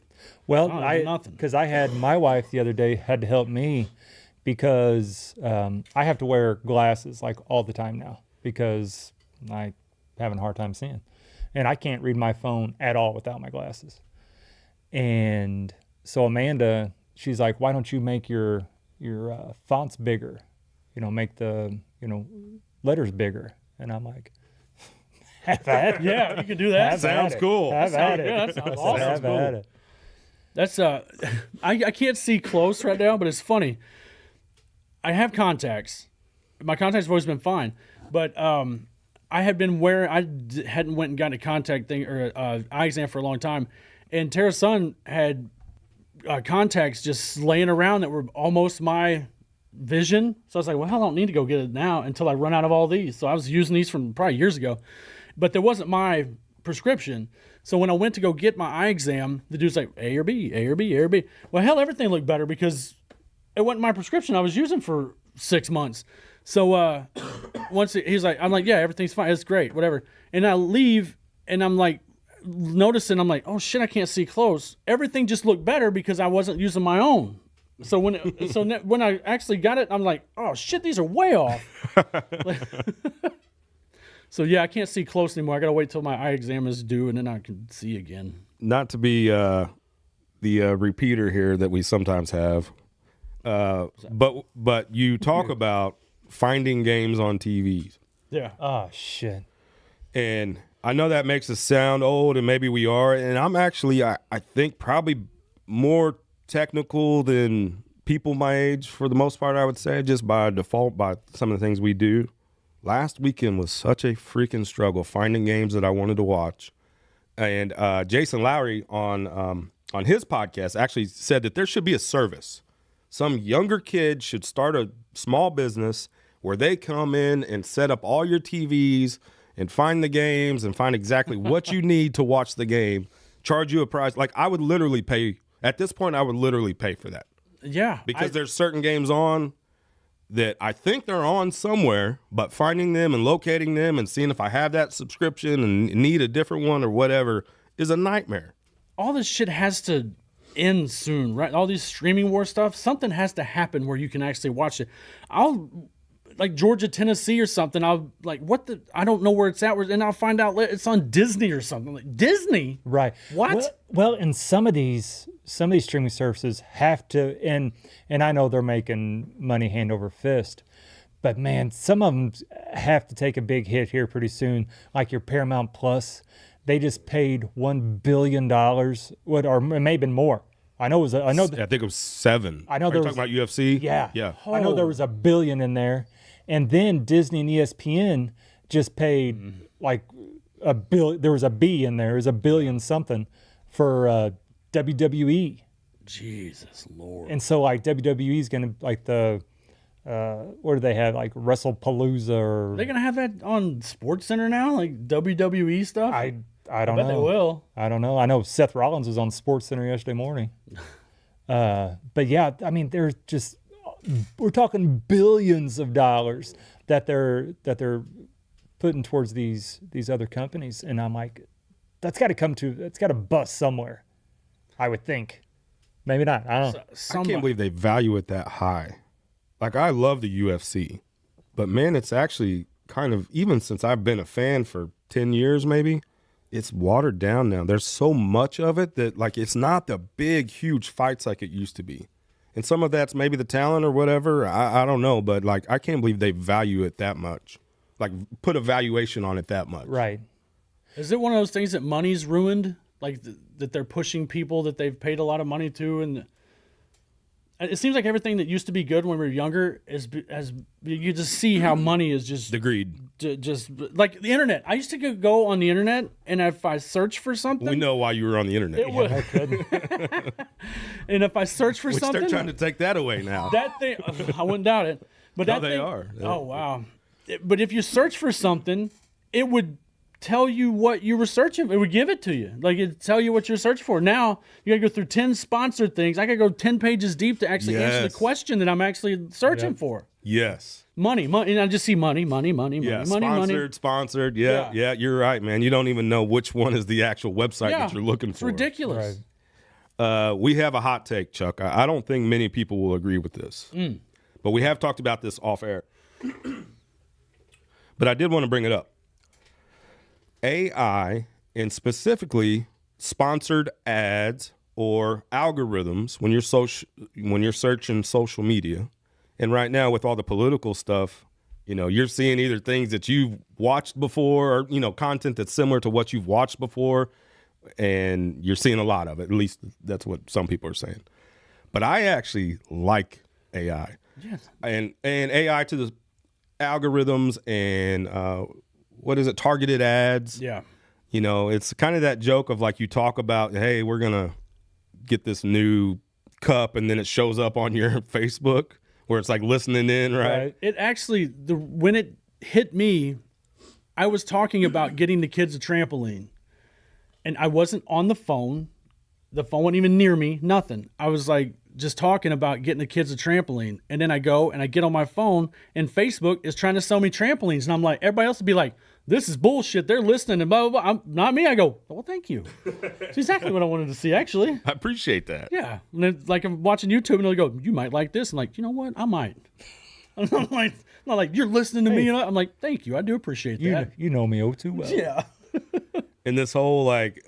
Well, nothing. because I had my wife the other day had to help me because I have to wear glasses like all the time now because I having a hard time seeing, and I can't read my phone at all without my glasses. And so Amanda, she's like, "Why don't you make your fonts bigger? You know, make the letters bigger." And I'm like, "Have at it. Yeah, you can do that. Have Sounds at it. cool. Have at it. Yeah, that sounds awesome. Have at it." That's I can't see close right now, but it's funny. I have contacts. My contacts have always been fine, but I had been hadn't went and gotten a contact thing or eye exam for a long time, and Tara's son had contacts just laying around that were almost my vision. So I was like, well, I don't need to go get it now until I run out of all these. So I was using these from probably years ago, but there wasn't my prescription. So when I went to go get my eye exam, the dude's like, A or B, A or B, A or B. Well, hell, everything looked better because it wasn't my prescription I was using for 6 months. So once I'm like, yeah, everything's fine. It's great, whatever. And I leave and I'm like, noticing, I'm like, oh shit, I can't see close. Everything just looked better because I wasn't using my own. So when I actually got it, I'm like, oh shit, these are way off. So yeah, I can't see close anymore. I gotta wait till my eye exam is due and then I can see again. Not to be the repeater here that we sometimes have, but you talk about finding games on TVs, Yeah. Oh shit. and I know that makes us sound old, and maybe we are, and I'm actually I think probably more technical than people my age for the most part. I would say just by default by some of the things we do. Last weekend was such a freaking struggle finding games that I wanted to watch. And Jason Lowry on his podcast actually said that there should be a service. Some younger kid should start a small business where they come in and set up all your TVs and find the games and find exactly what you need to watch the game, charge you a price. Like I would literally pay, at this point, I would literally pay for that. Yeah. Because there's certain games on that I think they're on somewhere, but finding them and locating them and seeing if I have that subscription and need a different one or whatever is a nightmare. all this shit has to end soon, right? All these streaming war stuff, something has to happen where you can actually watch it. I'll like Georgia, Tennessee or something. I'll like, what the, I don't know where it's at. And I'll find out it's on Disney or something. Like Disney? Right. What? Well, and some of these streaming services have to, and I know they're making money hand over fist, but man, some of them have to take a big hit here pretty soon. Like your Paramount Plus, they just paid $1 billion, or it may have been more. I know it was. I think it was 7. I know Are there you was- talking about UFC. Yeah. Yeah. I know there was $1 billion in there. And then Disney and ESPN just paid like $1 billion. There was a B in there. It was $1 billion something for WWE. Jesus Lord. And so like WWE is gonna like the what do they have, like WrestlePalooza or They're gonna have that on Sports Center now, like WWE stuff. I I don't bet know. they will. I don't know. I know Seth Rollins was on Sports Center yesterday morning. But yeah, I mean, there's just we're talking billions of dollars that they're putting towards these other companies, and I'm like, that's got to bust somewhere. I would think, maybe not. I don't know. I can't believe they value it that high. Like, I love the UFC, but man, it's actually kind of, even since I've been a fan for 10 years, maybe, it's watered down now. There's so much of it that, like, it's not the big, huge fights like it used to be. And some of that's maybe the talent or whatever. I don't know, but like, I can't believe they value it that much. Like, put a valuation on it that much. Right. Is it one of those things that money's ruined? Like that they're pushing people that they've paid a lot of money to, and it seems like everything that used to be good when we were younger as you just see how money is just The greed. just like the internet. I used to go on the internet, and if I search for something, We know why you were on the internet. it would. And if I search for Which something, they're trying to take that away now. that thing, I wouldn't doubt it. But No, that they thing, are. Oh wow! But if you search for something, it would tell you what you were searching. It would give it to you. Like it'd tell you what you're searching for. Now you got to go through 10 sponsored things. I got to go 10 pages deep to actually answer Yes. the question that I'm actually searching for. Yes. Money, and I just see money. Yeah, money. sponsored. Yeah, you're right, man. You don't even know which one is the actual website Yeah, that you're looking it's for. ridiculous. Right. We have a hot take, Chuck. I don't think many people will agree with this, but we have talked about this off air. But I did want to bring it up. AI, and specifically sponsored ads or algorithms when you're searching social media, and right now with all the political stuff, you know, you're seeing either things that you've watched before or, you know, content that's similar to what you've watched before, and you're seeing a lot of it. At least that's what some people are saying. But I actually like AI. Yes. And AI to the algorithms and what is it, targeted ads. Yeah. You know, it's kind of that joke of like you talk about, hey, we're gonna get this new cup, and then it shows up on your Facebook where it's like listening in, right? It actually, when it hit me, I was talking about getting the kids a trampoline, and I wasn't on the phone. The phone wasn't even near me, nothing. I was like just talking about getting the kids a trampoline, and then I go and I get on my phone, and Facebook is trying to sell me trampolines, and I'm like, everybody else would be like, this is bullshit. They're listening and blah, blah, blah. Not me. I go, well, thank you. It's exactly what I wanted to see, actually. I appreciate that. Yeah. And it's like I'm watching YouTube and they'll go, you might like this. I'm like, you know what? I might. I'm not like, you're listening to me. And I'm like, thank you. I do appreciate that. You know me oh too well. Yeah. And this whole like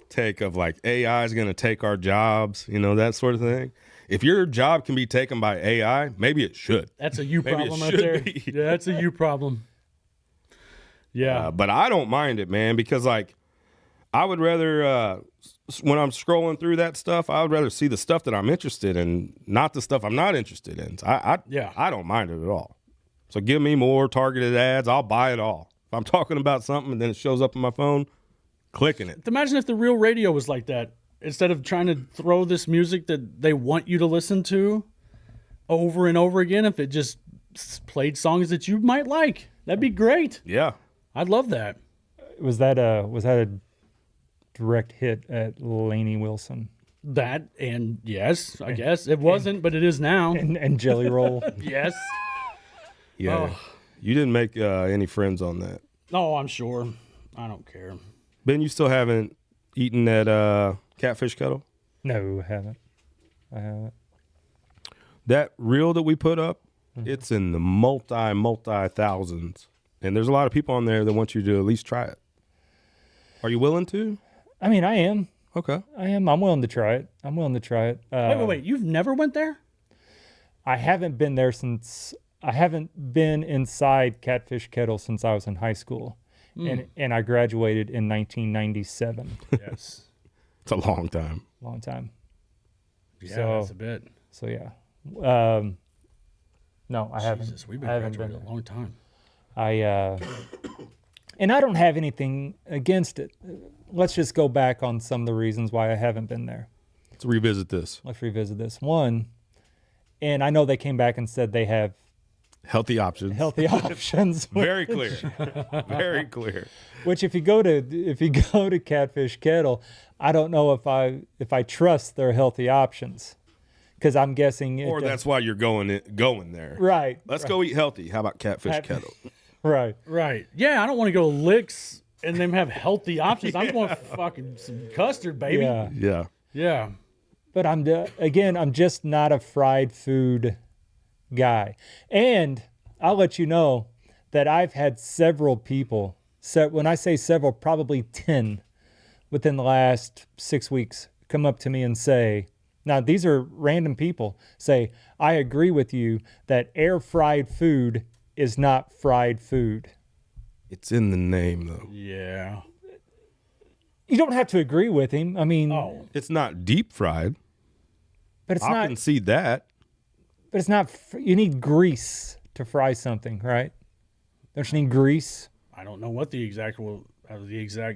take of like AI is going to take our jobs, you know, that sort of thing. If your job can be taken by AI, maybe it should. That's a you Maybe it problem out should there. be. Yeah, that's a you problem. Yeah. But I don't mind it, man, because like I would rather when I'm scrolling through that stuff, I would rather see the stuff that I'm interested in, not the stuff I'm not interested in. So I don't mind it at all. So give me more targeted ads. I'll buy it all. If I'm talking about something and then it shows up on my phone, clicking it. Imagine if the real radio was like that. Instead of trying to throw this music that they want you to listen to over and over again, if it just played songs that you might like, that'd be great. Yeah. I'd love that. Was that a direct hit at Lainey Wilson That, and yes, I guess it wasn't, but it is now. and Jelly Roll? Yes. Yeah. Oh. You didn't make any friends on that. Oh, I'm sure. I don't care. Ben, you still haven't eaten that catfish kettle? No, I haven't. I haven't. That reel that we put up, it's in the multi thousands. And there's a lot of people on there that want you to at least try it. Are you willing to? I mean, I am. Okay. I am. I'm willing to try it. Wait. You've never went there? I haven't been there since. I haven't been inside Catfish Kettle since I was in high school, and I graduated in 1997. Yes. It's a long time. Long time. Yeah, So- that's a bit. So yeah. No, I haven't. Jesus, we've been I haven't graduated been a long time. And I don't have anything against it. Let's just go back on some of the reasons why I haven't been there. Let's revisit this. let's revisit this one. And I know they came back and said they have Healthy options. healthy options. Very clear. Very clear. Which if you go to Catfish Kettle, I don't know if I trust their healthy options, because I'm guessing Or that's why you're going there. right. Let's go eat healthy. How about Catfish Kettle? Right. Right. Yeah, I don't want to go to Licks and them have healthy options. I want fucking some custard, baby. Yeah. Yeah. Yeah. But I'm just not a fried food guy. And I'll let you know that I've had several people, so when I say several, probably 10 within the last 6 weeks, come up to me and say, now these are random people, say, I agree with you that air fried food is not fried food. It's in the name, though. Yeah. You don't have to agree with him. I mean, Oh. It's not deep fried. but it's I'll not. concede that. But it's not. You need grease to fry something, right? Don't you need grease? I don't know what the exact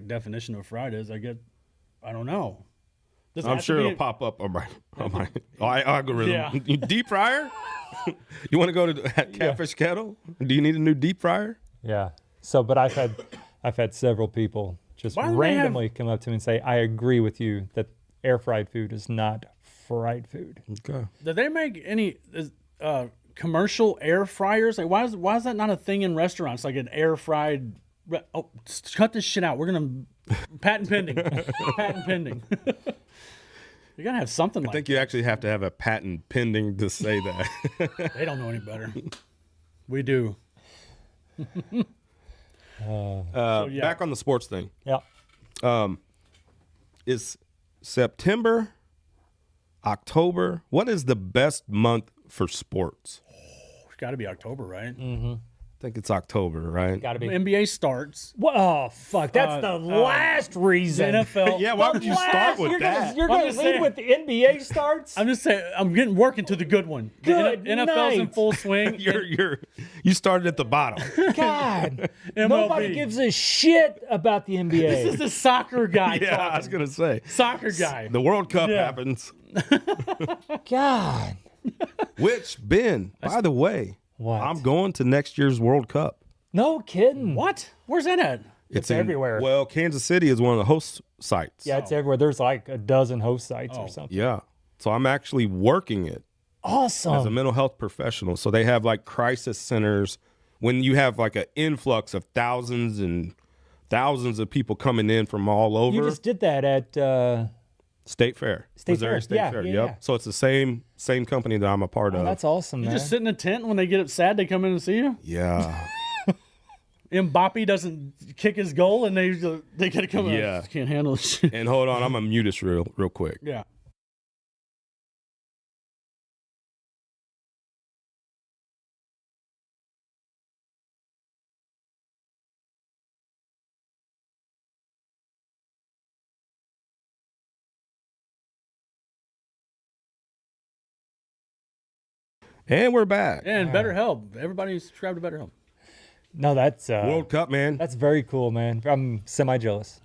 definition of fried is. I don't know. Does it I'm have to sure be it'll pop up on my algorithm. Yeah. You deep fryer? You want to go to Catfish Kettle? Do you need a new deep fryer? Yeah. So, but I've had several people just Why do they randomly come up to me and say, I agree with you that air fried food is not fried food. Okay. Do they make any commercial air fryers? Like, why is that not a thing in restaurants? Like an air fried. Oh, cut this shit out. We're gonna patent pending. Patent pending. You gotta have something I like think you actually have to have a patent pending to say that. that. They don't know any better. We do. yeah. Back on the sports thing. Yeah. Is September, October, what is the best month for sports? It's got to be October, right? I think it's October, right? Got to be. NBA starts. Oh, fuck. That's the last reason. NFL. Yeah, why would you start with you're that? You're I'm going to just lead saying. with the NBA starts? I'm just saying. I'm getting working to the good one. The Good NFL's in night. full swing. You started at the bottom. God. MLB. Nobody gives a shit about the NBA. This is the soccer guy Yeah, talking. I was gonna say Soccer guy. the World Cup Yeah. happens. God. Which Ben, by the way, What? I'm going to next year's World Cup. No kidding. What? Where's that at? It's in- everywhere. Well, Kansas City is one of the host sites. Yeah, it's everywhere. There's like a dozen host sites or something. Yeah. So I'm actually working it as a Awesome. mental health professional. So they have like crisis centers when you have like an influx of thousands and thousands of people coming in from all over. You just did that at State Fair. State Missouri Fair. State Yeah, Fair. yeah, Yep. yeah. So it's the same company that I'm a part of. that's awesome, You man. just sit in a tent when they get sad, they come in and see you. Yeah. Mbappe doesn't kick his goal, and they gotta come in. Yeah. Can't handle this shit. And hold on, I'm gonna mute this real quick. Yeah. And we're back. And BetterHelp. Everybody subscribe to BetterHelp. No, that's World Cup, man. that's very cool, man. I'm semi jealous.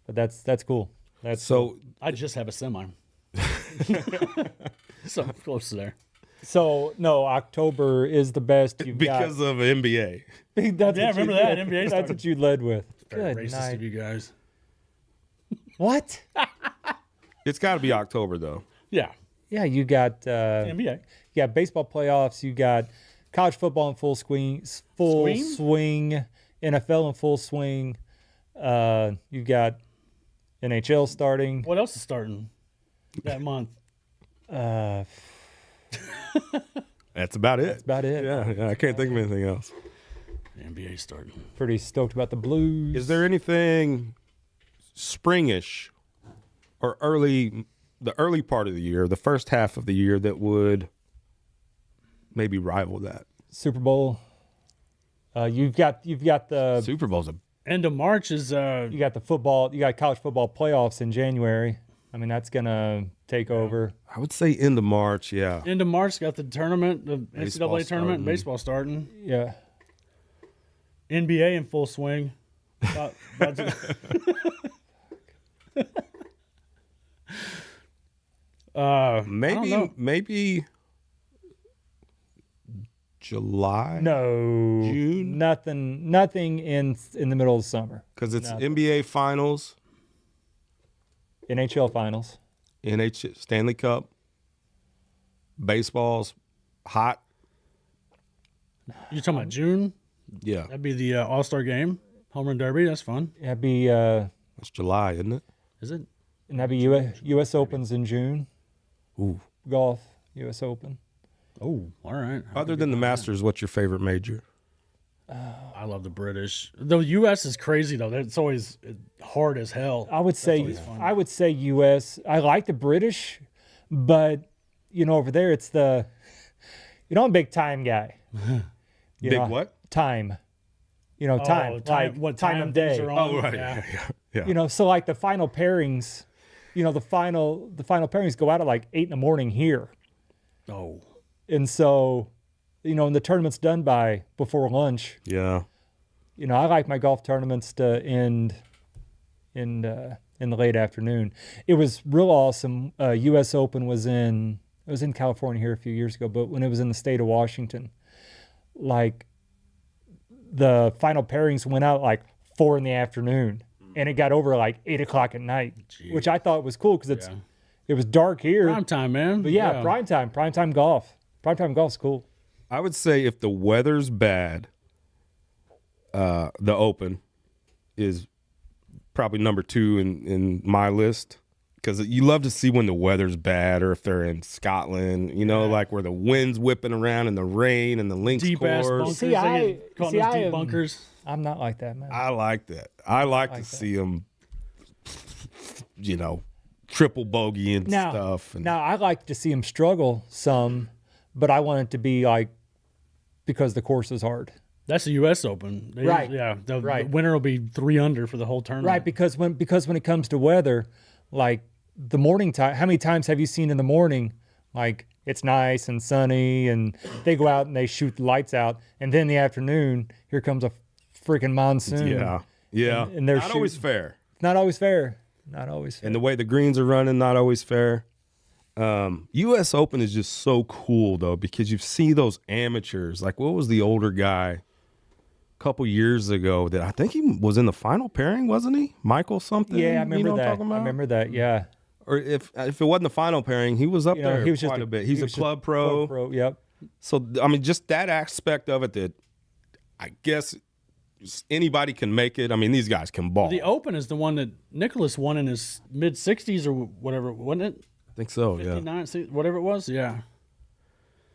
But that's cool. That's So I just have a semi. So close to there. so no, October is the best you've because of NBA. got. That's Yeah, what remember you- that, NBA That's started. what you led with. Very Good racist night. of you guys. What? It's got to be October though. Yeah. Yeah, you got NBA. you got baseball playoffs. You got college football in full swing, swing, NFL in full swing. You got NHL starting. What else is starting that month? That's That's about it. about it. Yeah, I can't think of anything else. The NBA starting. Pretty stoked about the Blues. Is there anything springish or the early part of the year, the first half of the year that would maybe rival that? Super Bowl? You've got the Super Bowl's a End of March is you got the football. You got college football playoffs in January. I mean, that's gonna take over. I would say end of March, yeah. end of March. Got the tournament, the Baseball NCAA tournament, starting. and baseball starting. Yeah. NBA in full swing. About to- I don't know. Maybe July. No, June? nothing in the middle of summer. Because it's Nothing. NBA Finals, NHL finals. Stanley Cup, baseball's hot. You're talking about June? Yeah, That'd be the All-Star game, home run derby. That's fun. That'd be it's July, isn't it? Is it? and that'd be U.S. Opens in June. Ooh. Golf, U.S. Open. Oh, all right. Other than the Masters, what's your favorite major? I love the British. The U.S. is crazy though. It's always hard as hell. I would say always fun. U.S. I like the British, but over there it's the I'm a big time guy. You Big know, what? Time. Oh, Time. Like what time time of things day. are on. Oh, right. Yeah. Yeah. So like the final pairings, the final pairings go out at like 8 a.m. here. Oh, And so, and the tournament's done by before lunch. Yeah. I like my golf tournaments to end in the late afternoon. It was real awesome. U.S. Open was in California here a few years ago, but when it was in the state of Washington, like the final pairings went out like 4 p.m. and it got over like 8 o'clock at night, which I thought was cool because it was dark here. prime time, man. But yeah, prime time golf. Prime time golf's cool. I would say if the weather's bad, the Open is probably number 2 in my list, because you love to see when the weather's bad, or if they're in Scotland, like where the wind's whipping around and the rain and the links Deep ass course. bunkers. See, They I- get caught in see, those I deep am- bunkers. I'm not like that, man. I like that. I like to that. see them, triple bogey and stuff. And Now I like to see him struggle some, but I want it to be like because the course is hard. That's the U.S. Open. Right. Yeah. The Right. winner will be 3 under for the whole tournament. Right, because when it comes to weather, like the morning time, how many times have you seen in the morning, like it's nice and sunny and they go out and they shoot the lights out, and then in the afternoon, here comes a freaking monsoon. yeah. And they're not always fair. It's not always fair. Not always fair. And the way the greens are running, not always fair. U.S. Open is just so cool, though, because you see those amateurs. Like, what was the older guy a couple years ago that I think he was in the final pairing, wasn't he? Michael something? Yeah, I You remember know what I'm that. talking about? I remember that. Yeah. Or if it wasn't the final pairing, he was up there He was quite just a bit. He's he a was just club pro. Club pro. Yep. So, I mean, just that aspect of it that I guess anybody can make it. I mean, these guys can ball. The Open is the one that Nicholas won in his mid 60s or whatever, wasn't it? I think so, yeah. 59, whatever it was. Yeah.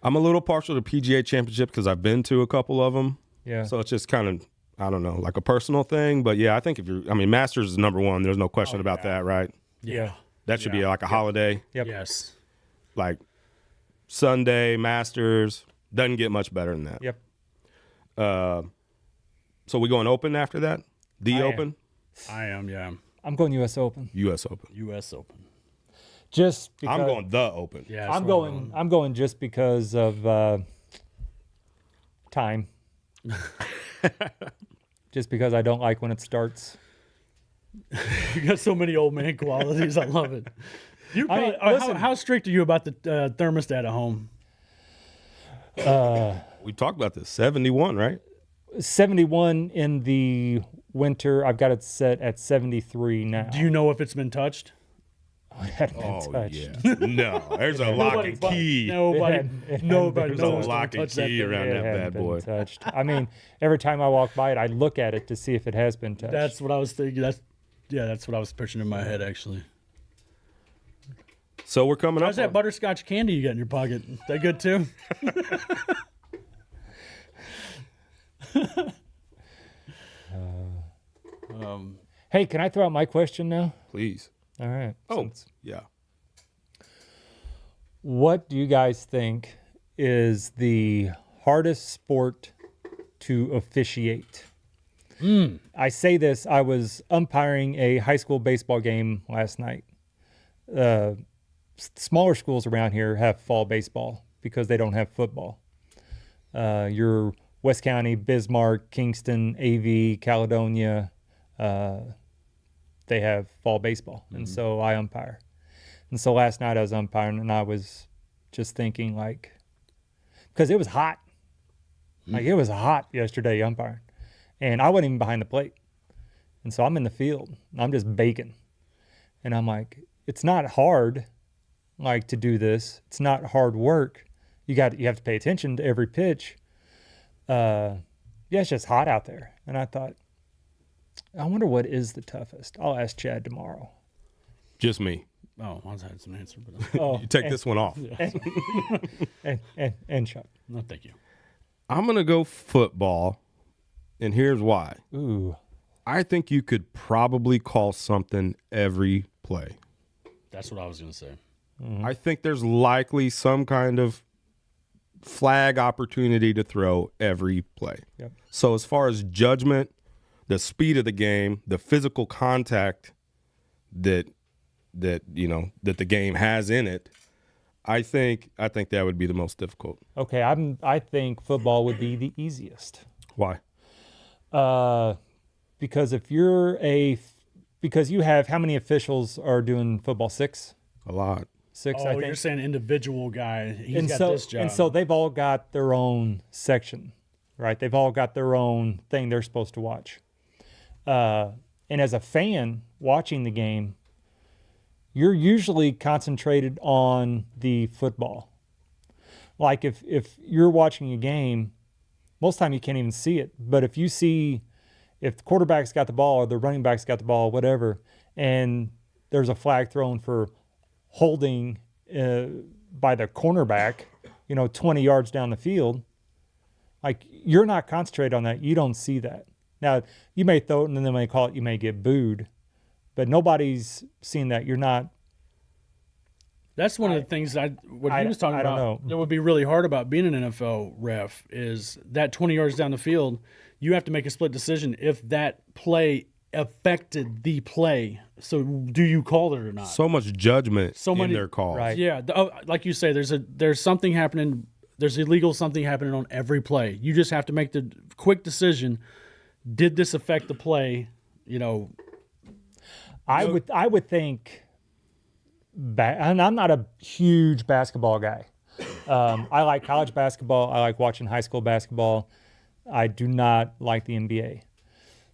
I'm a little partial to PGA Championship because I've been to a couple of them. Yeah. So it's just kind of, I don't know, like a personal thing. But yeah, I think Masters is number 1. There's no question about that, right? Yeah. That should be like a holiday. Yep. Yes. Like Sunday, Masters. Doesn't get much better than that. Yep. So we going Open after that? I am. Open? I am. Yeah. I'm going U.S. Open. U.S. Open. U.S. Open. Just because I'm going the Open. Yeah. that's I'm where going. I'm going just because of time. Just because I don't like when it starts. You got so many old man qualities. I love it. I mean, how, listen. how strict are you about the thermostat at home? We talked about this. 71, right? 71 in the winter. I've got it set at 73 now. Do you know if it's been touched? It hadn't been touched. No, there's a lock and key. Nobody It nobody There's knows. a lock and key around It that hadn't bad been boy. touched. I mean, every time I walk by it, I look at it to see if it has been touched. That's what I was thinking. That's what I was picturing in my head actually. So we're coming up. How's that butterscotch candy you got in your pocket? Is that good too? Hey, can I throw out my question now? Please. All right. Oh, yeah. What do you guys think is the hardest sport to officiate? I say this, I was umpiring a high school baseball game last night. Smaller schools around here have fall baseball because they don't have football. Your West County, Bismarck, Kingston, AV, Caledonia, they have fall baseball. And so I umpire. And so last night I was umpiring and I was just thinking like, because it was hot. Like it was hot yesterday umpiring. And I wasn't even behind the plate. And so I'm in the field. And I'm just baking. And I'm like, it's not hard like to do this. It's not hard work. You have to pay attention to every pitch. Yeah, it's just hot out there. And I thought, I wonder what is the toughest. I'll ask Chad tomorrow. Just me. Oh, I had some answer, but Oh, You take this one off. and Chuck. no, thank you. I'm going to go football, and here's why. Ooh. I think you could probably call something every play. That's what I was gonna say. I think there's likely some kind of flag opportunity to throw every play. Yep. So as far as judgment, the speed of the game, the physical contact that the game has in it, I think that would be the most difficult. Okay, I think football would be the easiest. Why? Because because you have how many officials are doing football? Six, A lot. I Oh, think. you're saying individual guy. He's and got so this job. and so they've all got their own section, right? They've all got their own thing they're supposed to watch. And as a fan watching the game, you're usually concentrated on the football. Like if you're watching a game, most of the time you can't even see it. But if the quarterback's got the ball or the running back's got the ball, whatever, and there's a flag thrown for holding by the cornerback, 20 yards down the field, like you're not concentrated on that. You don't see that. Now, you may throw it and then they may call it, you may get booed, but nobody's seen that. You're not. That's one of the things he was talking I don't about know. that would be really hard about being an NFL ref is that 20 yards down the field, you have to make a split decision if that play affected the play. So do you call it or not? So much judgment So in many- their calls. Right. Yeah, like you say, there's something happening. There's illegal something happening on every play. You just have to make the quick decision. Did this affect the play? I would think, and I'm not a huge basketball guy. I like college basketball. I like watching high school basketball. I do not like the NBA.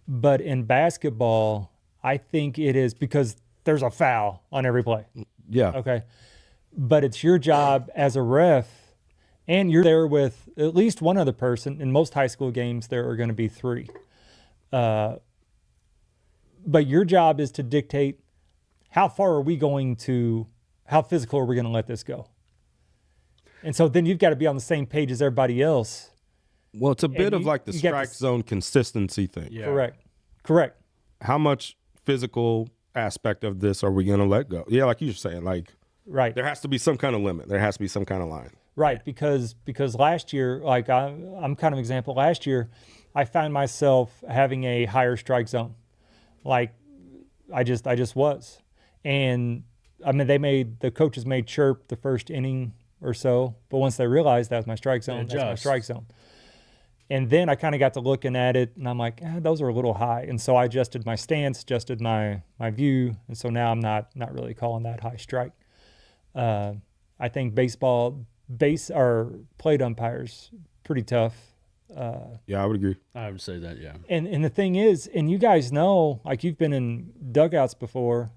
But in basketball, I think it is because there's a foul on every play. Yeah. Okay. But it's your job as a ref, and you're there with at least one other person. In most high school games, there are going to be three. But your job is to dictate how physical are we going to let this go? And so then you've got to be on the same page as everybody else. Well, it's a bit of like the you get strike this- zone consistency thing. Yeah. Correct. How much physical aspect of this are we going to let go? Yeah, like you were saying, like Right. there has to be some kind of limit. There has to be some kind of line. Right, because last year, like I'm kind of example. Last year, I found myself having a higher strike zone, like I just was, and I mean the coaches made chirp the first inning or so, but once they realized that was my strike zone, that's my adjust. strike zone. And then I kind of got to looking at it, and I'm like, those are a little high, and so I adjusted my stance, adjusted my view, and so now I'm not really calling that high strike. I think baseball plate umpires pretty tough. Yeah, I would agree. I would say that, yeah. And the thing is, and you guys know, like you've been in dugouts before,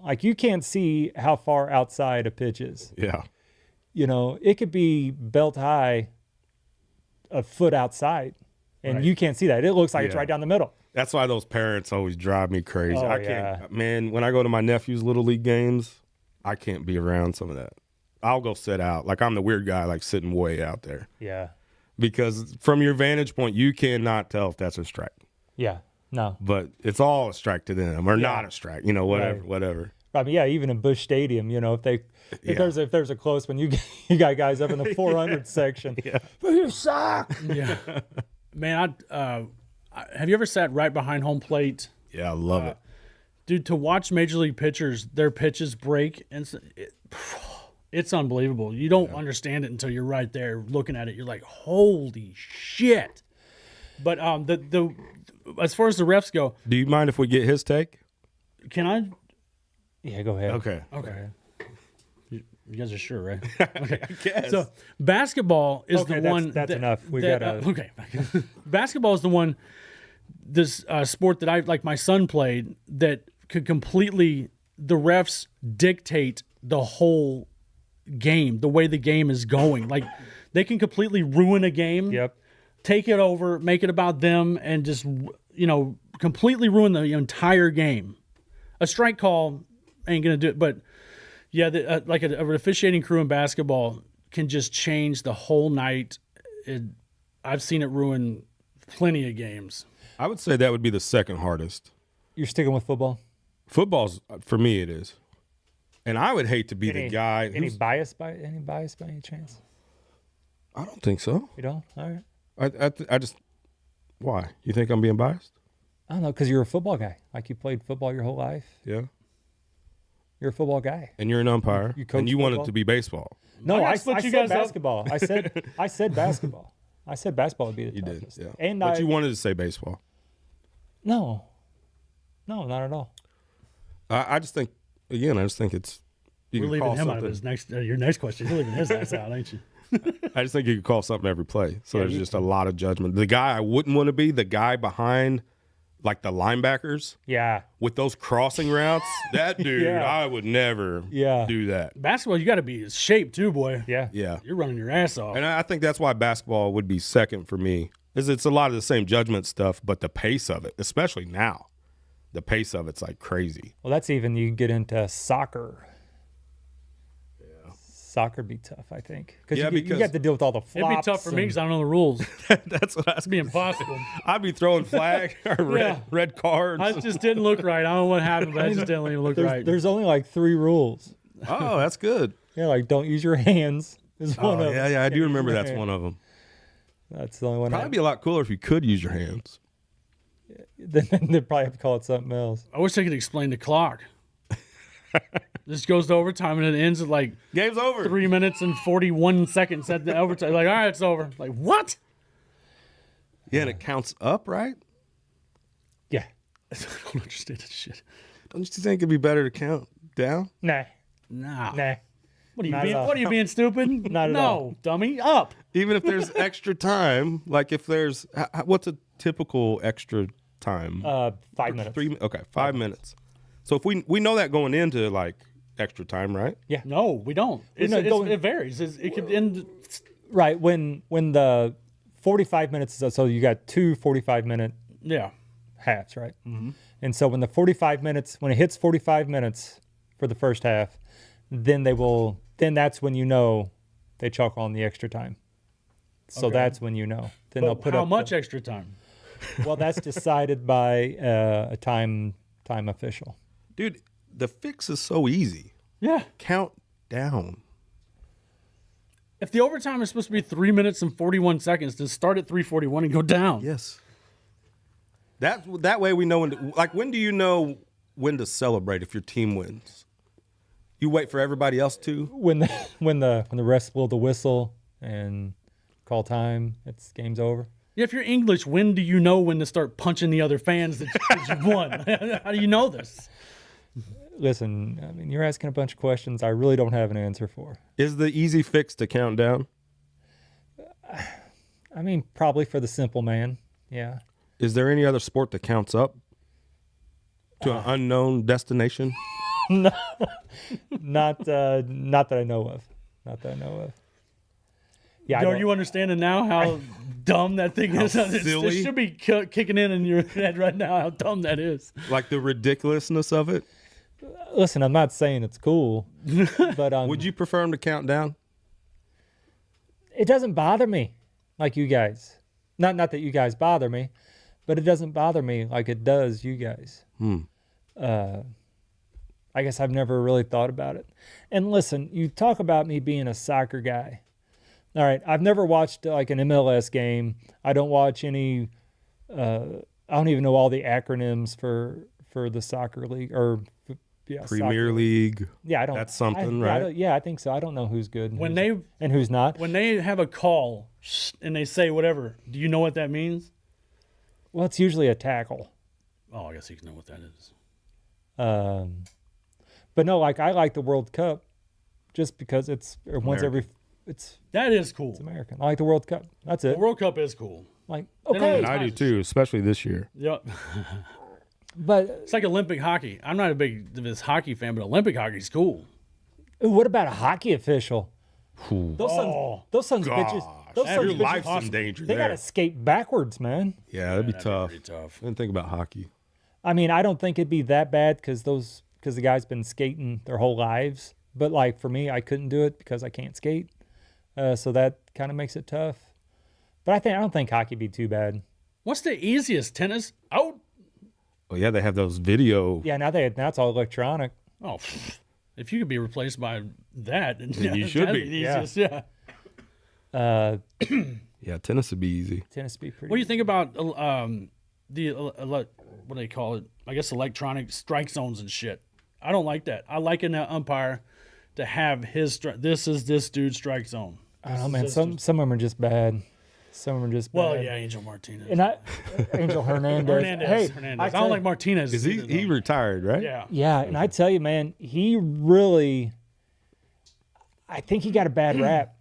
like you can't see how far outside a pitch is. Yeah. It could be belt high, a foot outside, and Right. you can't see that. It looks like it's Yeah. right down the middle. That's why those parents always drive me crazy. Oh, I can't, man, when I go to my nephew's little league games, I can't be around some of that. I'll go sit out. Like I'm the weird guy, like sitting way out there. Yeah. Because from your vantage point, you cannot tell if that's a strike. Yeah. No. But it's all a strike to them, or not a strike. Whatever, Right. whatever. I mean, yeah, even in Busch Stadium, if there's a close one, you got guys up in the 400 section. Yeah. You suck. Yeah. Man, have you ever sat right behind home plate? Yeah, I love it. Dude, to watch Major League pitchers, their pitches break, and it's unbelievable. You don't understand it until you're right there looking at it. You're like, holy shit. But as far as the refs go, Do you mind if we get his take? can I? Yeah, go ahead. Okay. Okay. You guys are sure, right? Okay. I guess. So basketball is Okay, the that's- one that's enough. We gotta- okay. Basketball is the one. This sport that I like, my son played that could completely. The refs dictate the whole game, the way the game is going. Like they can completely ruin a game. Yep. Take it over, make it about them, and just completely ruin the entire game. A strike call ain't gonna do it, but yeah, like an officiating crew in basketball can just change the whole night. I've seen it ruin plenty of games. I would say that would be the second hardest. You're sticking with football? Football's for me. It is, and I would hate to be the guy. Any bias by any chance? I don't think so. You don't? All right. I just. Why? You think I'm being biased? I don't know, because you're a football guy. Like you played football your whole life. Yeah. You're a football guy. And you're an umpire. You coach and you want it football? to be baseball. No, I I split you said guys up. basketball. I said basketball. I said basketball would be the You did. toughest. Yeah. And but you wanted to say baseball. no, not at all. I just think. Again, I just think it's. You We're can leaving call him out of something- his next. Your next question. You're leaving his ass out, ain't you? I just think you could call something every play. So there's you- just a lot of judgment. The guy I wouldn't want to be, the guy behind, like the linebackers Yeah. with those crossing routes. That dude, Yeah. I would never Yeah. do that. Basketball, you got to be in shape too, boy. Yeah. Yeah. You're running your ass off. And I think that's why basketball would be second for me. Is it's a lot of the same judgment stuff, but the pace of it, especially now, the pace of it's like crazy. Well, that's even you get into soccer. Yeah. Soccer be tough, I think, Yeah, you because- got to deal with all the flops. It'd be tough for me and- because I don't know the rules. That's what It'd be impossible. I'd be throwing flag or Yeah. red cards. I just didn't look right. I don't know what happened, but I just didn't even look There's, right. there's only like 3 rules. Oh, that's good. Yeah, like don't use your hands is one Oh, of yeah, them. I do remember your that's hand. one of them. That's the only one. Probably be a lot cooler if you could use your hands. Then they'd probably have to call it something else. I wish they could explain the clock. This goes to overtime and it ends at like Game's over. 3 minutes and 41 seconds at the overtime. Like, all right, it's over. Like, what? Yeah, and it counts up, right? Yeah. I don't understand this shit. Don't you think it'd be better to count down? Nah. Nah. Not at all. What are you being stupid? Not at no, all. dummy. Up. Even if there's extra time, like if there's what's a typical extra time? 5 minutes. 5 minutes. So if we know that going into like extra time, right? No, we don't. No, going- It varies. It could end. Right. When the 45 minutes is so you got 2 45-minute Yeah. halves, right? Mm-hmm. And so when it hits 45 minutes for the first half, then that's when you know they chalk on the extra time. So that's when you know. Then they'll But put how up much extra time? well, that's decided by a time official. Dude, the fix is so easy. Yeah. Count down. If the overtime is supposed to be 3 minutes and 41 seconds, then start at 3:41 and go down. Yes. That way we know when do you know when to celebrate if your team wins? You wait for everybody else to? When the refs blow the whistle and call time, it's game's over. If you're English, when do you know when to start punching the other fans that you've won? How do you know this? Listen, I mean, you're asking a bunch of questions I really don't have an answer for. Is the easy fix to count down? I mean, probably for the simple man. Yeah. Is there any other sport that counts up to an unknown destination? Not that I know of. Not that I know of. Yeah. Are you understanding now how dumb that thing is? silly? It should be kicking in your head right now how dumb that is. Like the ridiculousness of it? Listen, I'm not saying it's cool, but Would you prefer them to count down? it doesn't bother me like you guys. Not that you guys bother me, but it doesn't bother me like it does you guys. I guess I've never really thought about it. And listen, you talk about me being a soccer guy. All right, I've never watched like an MLS game. I don't watch any. I don't even know all the acronyms for the soccer league or Premier soccer. League. Yeah, I don't. That's something, I right? don't- yeah, I think so. I don't know who's good When they and who's not. when they have a call and they say whatever, do you know what that means? Well, it's usually a tackle. Oh, I guess you know what that is. But no, like I like the World Cup just because it's once every it's That is cool. American. I like the World Cup. That's The it. World Cup is cool. Like don't okay, And I do too, especially this year. Yep. but It's like Olympic hockey. I'm not a big this hockey fan, but Olympic hockey's cool. what about a hockey official? Those sons of bitches. Those That sons your of Life's bitches. in danger They there. gotta skate backwards, man. Yeah, that'd be tough. Pretty tough. I didn't think about hockey. I mean, I don't think it'd be that bad because the guy's been skating their whole lives. But like for me, I couldn't do it because I can't skate. So that kind of makes it tough. But I don't think hockey'd be too bad. What's the easiest? Tennis? Oh, Oh yeah, they have those video. Yeah, now it's all electronic. oh. If you could be replaced by that, then you should that'd be. the Yeah. easiest. Yeah. Yeah, tennis would be easy. Tennis would be pretty. What do you think about what do they call it? I guess electronic strike zones and shit. I don't like that. I like an umpire to have his this is this dude's strike zone. I don't know, man. Some of them are just bad. Some of them are just bad. Well, yeah, Angel Martinez. And Angel Hernandez. Hernandez. Hey, I don't like Martinez. Is he either, though. retired, right? Yeah. Yeah, and I tell you, man, he really. I think he got a bad rap.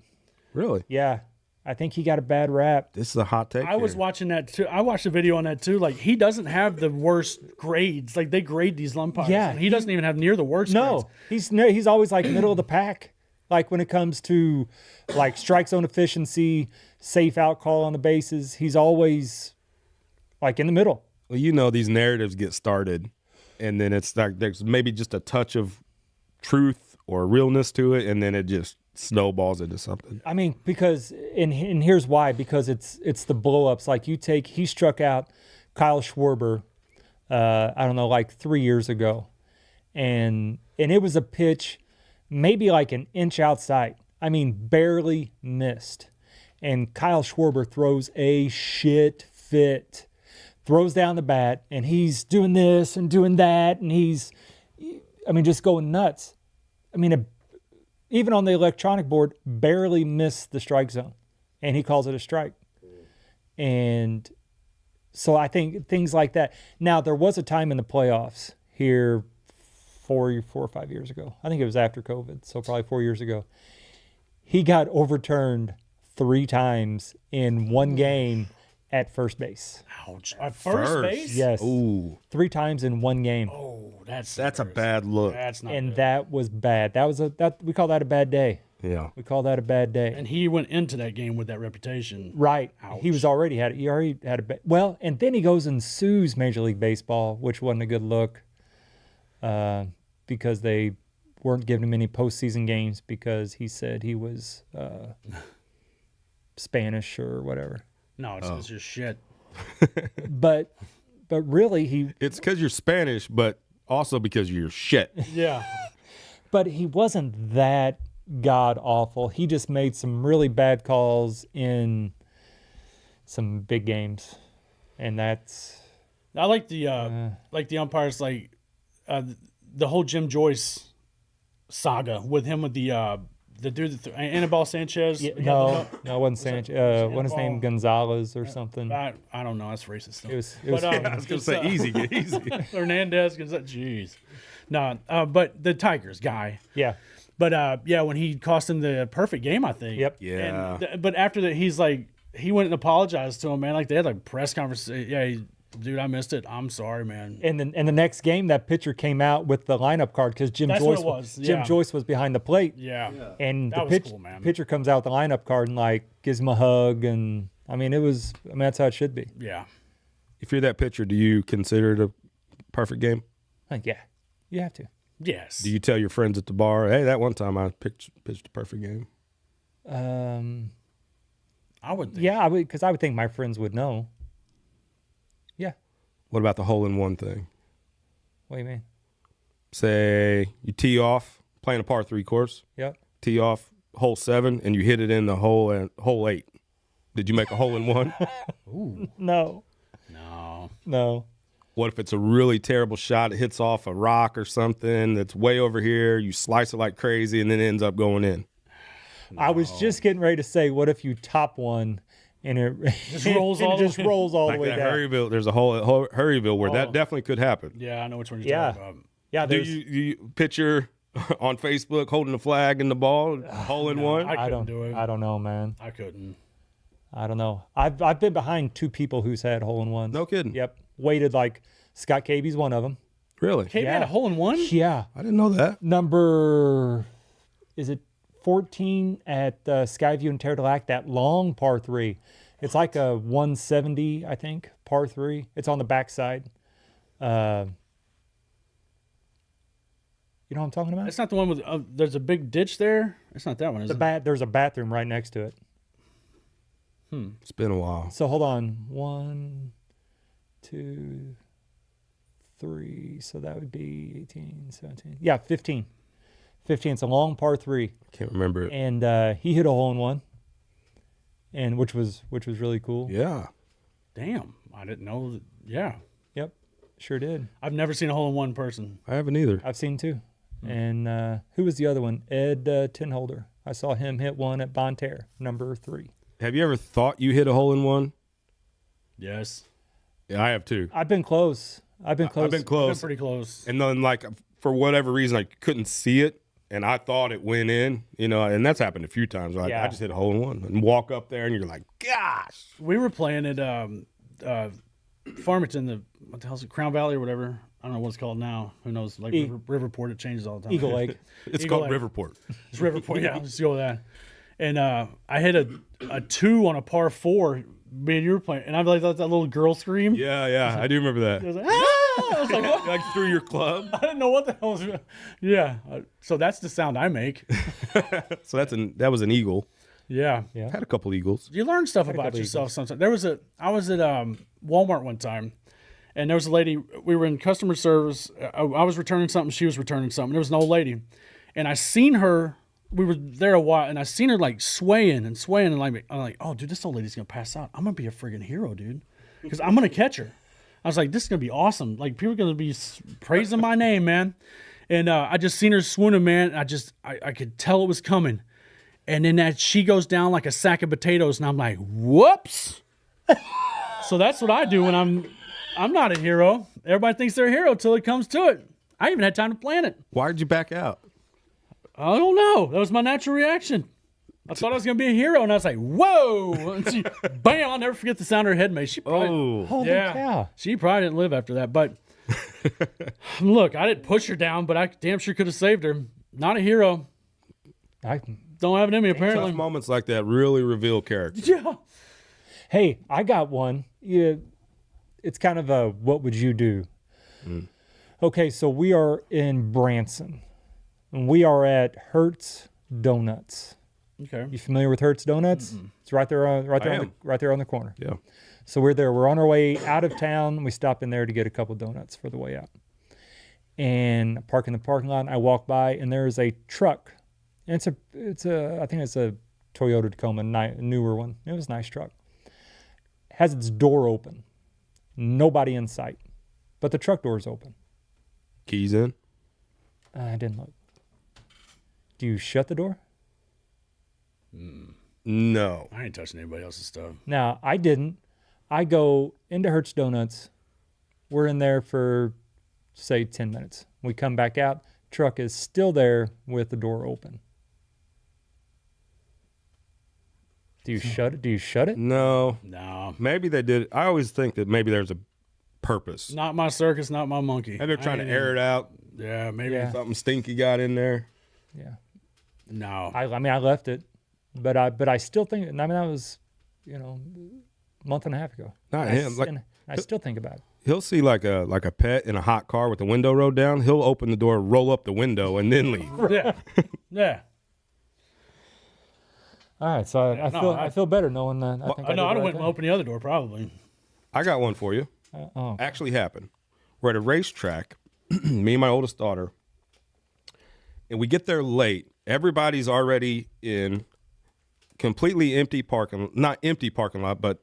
Really? Yeah, I think he got a bad rap. This is a hot take. I was here. watching that too. I watched a video on that too. Like he doesn't have the worst grades. Like they grade these umpires. Yeah, and he doesn't even have near the worst. No, grades. he's always like middle of the pack. Like when it comes to like strike zone efficiency, safe out call on the bases, he's always like in the middle. Well, you know, these narratives get started, and then it's like there's maybe just a touch of truth or realness to it, and then it just snowballs into something. I mean, because and here's why, because it's the blow ups. Like he struck out Kyle Schwarber, I don't know, like 3 years ago, and it was a pitch maybe like an inch outside. I mean, barely missed. And Kyle Schwarber throws a shit fit, throws down the bat, and he's doing this and doing that, and just going nuts. I mean, even on the electronic board, barely missed the strike zone, and he calls it a strike. And so I think things like that. Now, there was a time in the playoffs here 4 or 5 years ago. I think it was after COVID, so probably 4 years ago. He got overturned 3 times in one game at first base. Ouch. At first base. Yes. Ooh, 3 times in one game. Oh, that's a bad look. That's not. And good. that was bad. We call that a bad day. Yeah. We call that a bad day. And he went into that game with that reputation. Right. Ouch. He already had well, and then he goes and sues Major League Baseball, which wasn't a good look, because they weren't giving him any postseason games because he said he was Spanish or whatever. No, it's just shit. But really It's because you're Spanish, but also because you're shit. Yeah. but he wasn't that god awful. He just made some really bad calls in some big games, and that's I like the umpires, like the whole Jim Joyce saga with him with the dude Anibal Sanchez. no, it wasn't Sanchez. What his Anibal. name, Gonzalez or something. I don't know. That's racist. Stuff. It was But, I was gonna say easy, get easy. Hernandez. Jeez. No, but the Tigers guy. yeah. But yeah, when he cost him the perfect game, I think. Yep. Yeah. But after that, he's like, he went and apologized to him, man. Like they had like press conference. Yeah, dude, I missed it. I'm sorry, man. And then the next game, that pitcher came out with the lineup card because That's what it was, yeah. Jim Joyce was behind the plate. Yeah. And That the was cool, man. pitcher comes out with the lineup card and like gives him a hug, and that's how it should be. Yeah. If you're that pitcher, do you consider it a perfect game? Like, yeah, you have to. Yes. Do you tell your friends at the bar, hey, that one time I pitched a perfect game? I would think. Yeah, because I would think my friends would know. Yeah. What about the hole-in-one thing? What do you mean? Say you tee off, playing a par 3 course, Yep. tee off hole 7, and you hit it in the hole 8. Did you make a hole-in-one? No. No. What if it's a really terrible shot? It hits off a rock or something that's way over here. You slice it like crazy, and then it ends up going in. I was just getting ready to say, what if you top one and it Just rolls and all it just rolls all Like the way that down? Hurryville, there's a hole at Hurryville where that definitely could happen. Yeah, I know which one you're Yeah. talking about. Yeah, Do there's. you picture on Facebook holding the flag and the ball, hole in one? I couldn't don't do it. I don't know, man. I couldn't. I don't know. I've been behind two people who's had hole in ones. No kidding. Yep. Waited like Scott Caby's one of them. Really? Hey, had a hole in one? Yeah. I didn't know that. Number, is it 14 at Skyview and Terre de Lac? That long par 3. It's like a 170, I think, par 3. It's on the backside. You know what I'm talking about? It's not the one with. There's a big ditch there. It's not that one, is it? There's a bathroom right next to it. It's been a while. So hold on. 1, 2, 3. So that would be 18, 17. Yeah, 15. 15. It's a long par 3. Can't remember it. And he hit a hole in one. And which was really cool. Yeah. Damn, I didn't know. That, yeah, Yep. Sure did. I've never seen a hole in one person. I haven't either. I've seen two. And who was the other one? Ed Tinholder. I saw him hit one at Bonne Terre, number 3. Have you ever thought you hit a hole in one? Yes, Yeah, I have too. I've been close. I've been close. I've been been close. pretty close. And then, like, for whatever reason, I couldn't see it, and I thought it went in, you know, and that's happened a few times. Like, Yeah. I just hit a hole in one and walk up there, and you're like, gosh. We were playing at Farmington, what the hell's it, Crown Valley or whatever. I don't know what it's called now. Who knows? Like Riverport, it changes all the time. Eagle Lake. It's Eagle called Lake. Riverport. It's Riverport. Yeah, let's go with that. And I hit a 2 on a par 4. Me and you were playing, and I like that little girl scream. Yeah, yeah, I do remember I that. was like, ah! I was like, what? Like through your club. I didn't know what the hell was. Yeah. So that's the sound I make. So that was an eagle. Yeah. Yeah. Had a couple eagles. You learn stuff a about couple yourself sometimes. I was at Walmart one time, and there was a lady. We were in customer service. I was returning something. She was returning something. There was an old lady, and I seen her. We were there a while, and I seen her like swaying, and like I'm like, oh, dude, this old lady's gonna pass out. I'm gonna be a friggin' hero, dude, because I'm gonna catch her. I was like, this is gonna be awesome. Like people are gonna be praising my name, man. And I just seen her swooning, man. I could tell it was coming. And then that she goes down like a sack of potatoes, and I'm like, whoops. So that's what I do when I'm not a hero. Everybody thinks they're a hero till it comes to it. I even had time to plan it. Why did you back out? I don't know. That was my natural reaction. I thought I was gonna be a hero, and I was like, whoa. And she, bam, I'll never forget the sound her head made. She probably, Oh, Holy yeah, cow. she probably didn't live after that. But look, I didn't push her down, but I damn sure could have saved her. Not a hero. Don't have it in me, apparently. tough moments like that really reveal character. Yeah. Hey, I got one. Yeah, it's kind of a what would you do? Okay, so we are in Branson, and we are at Hertz Donuts. Okay. You familiar with Hertz Donuts? It's right there, right there on the corner. Yeah. So we're there. We're on our way out of town. We stop in there to get a couple donuts for the way out. And I park in the parking lot. And I walk by, and there is a truck. And I think it's a Toyota Tacoma, newer one. It was a nice truck. Has its door open. Nobody in sight, but the truck door is open. Keys in. I didn't look. Do you shut the door? No. I ain't touching anybody else's stuff. Now, I didn't. I go into Hertz Donuts. We're in there for, say, 10 minutes. We come back out. Truck is still there with the door open. Do you shut it? Do you shut it? No. No. Maybe they did. I always think that maybe there's a purpose. Not my circus, not my monkey. Maybe they're trying to air it out. Yeah, maybe. Yeah. Something stinky got in there. Yeah. No. I mean, I left it, but I still think. I mean, that was, a month and a half ago. Not I him. s- Like and I still think about it. he'll see like a pet in a hot car with the window rolled down. He'll open the door, roll up the window, and then leave. Yeah. Yeah. All right, so I feel better knowing that. I think I know. did I'd the have right went and opened the other door probably. I got one for you. thing. Oh, Actually happened. We're at a racetrack, me and my oldest daughter, and we get there late. Everybody's already in completely empty parking, not empty parking lot, but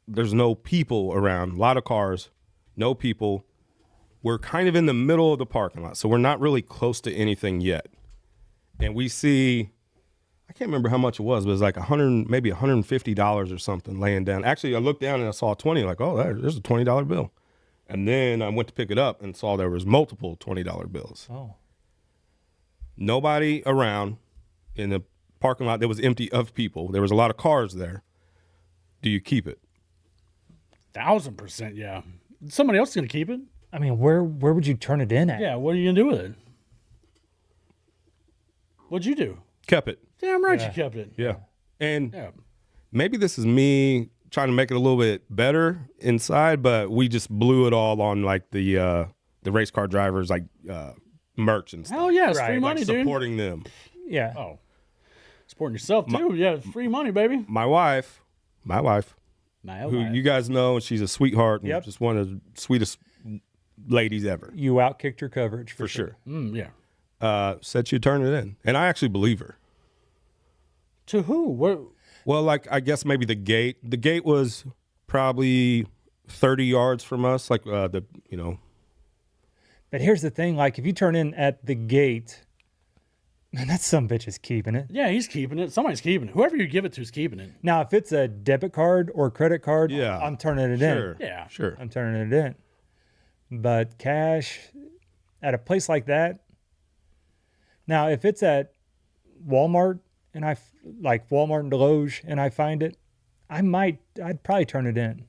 there's no people around. A lot of cars, no people. We're kind of in the middle of the parking lot, so we're not really close to anything yet. And we see, I can't remember how much it was, but it was like maybe $150 or something laying down. Actually, I looked down and I saw 20, like, oh, there's a $20 bill. And then I went to pick it up and saw there was multiple $20 bills. Oh. Nobody around in the parking lot that was empty of people. There was a lot of cars there. Do you keep it? 1,000%, yeah. Somebody else is gonna keep it. I mean, where would you turn it in at? Yeah, what are you gonna do with it? What'd you do? Kept it. Damn right Yeah. you kept it. Yeah. And Yeah. maybe this is me trying to make it a little bit better inside, but we just blew it all on like the race car drivers, like merch and stuff. Hell yeah, it's Right, free like money, dude. Supporting them. Yeah. Oh. Supporting yourself too. Yeah, free money, baby. My wife, My who you guys know, she's a sweetheart and Yep. just one of the sweetest ladies ever, You outkicked your coverage for sure. Yeah. Said she'd turn it in. And I actually believe her. To who? What? Well, like, I guess maybe the gate. The gate was probably 30 yards from us. Like, But here's the thing: like, if you turn in at the gate, man, that some bitch is keeping it. Yeah, he's keeping it. Somebody's keeping it. Whoever you give it to is keeping it. Now, if it's a debit card or credit card, Yeah. I'm turning it sure. in. Yeah. Sure. I'm turning it in. But cash at a place like that. Now, if it's at Walmart and like Walmart and Deloge and I find it, I'd probably turn it in.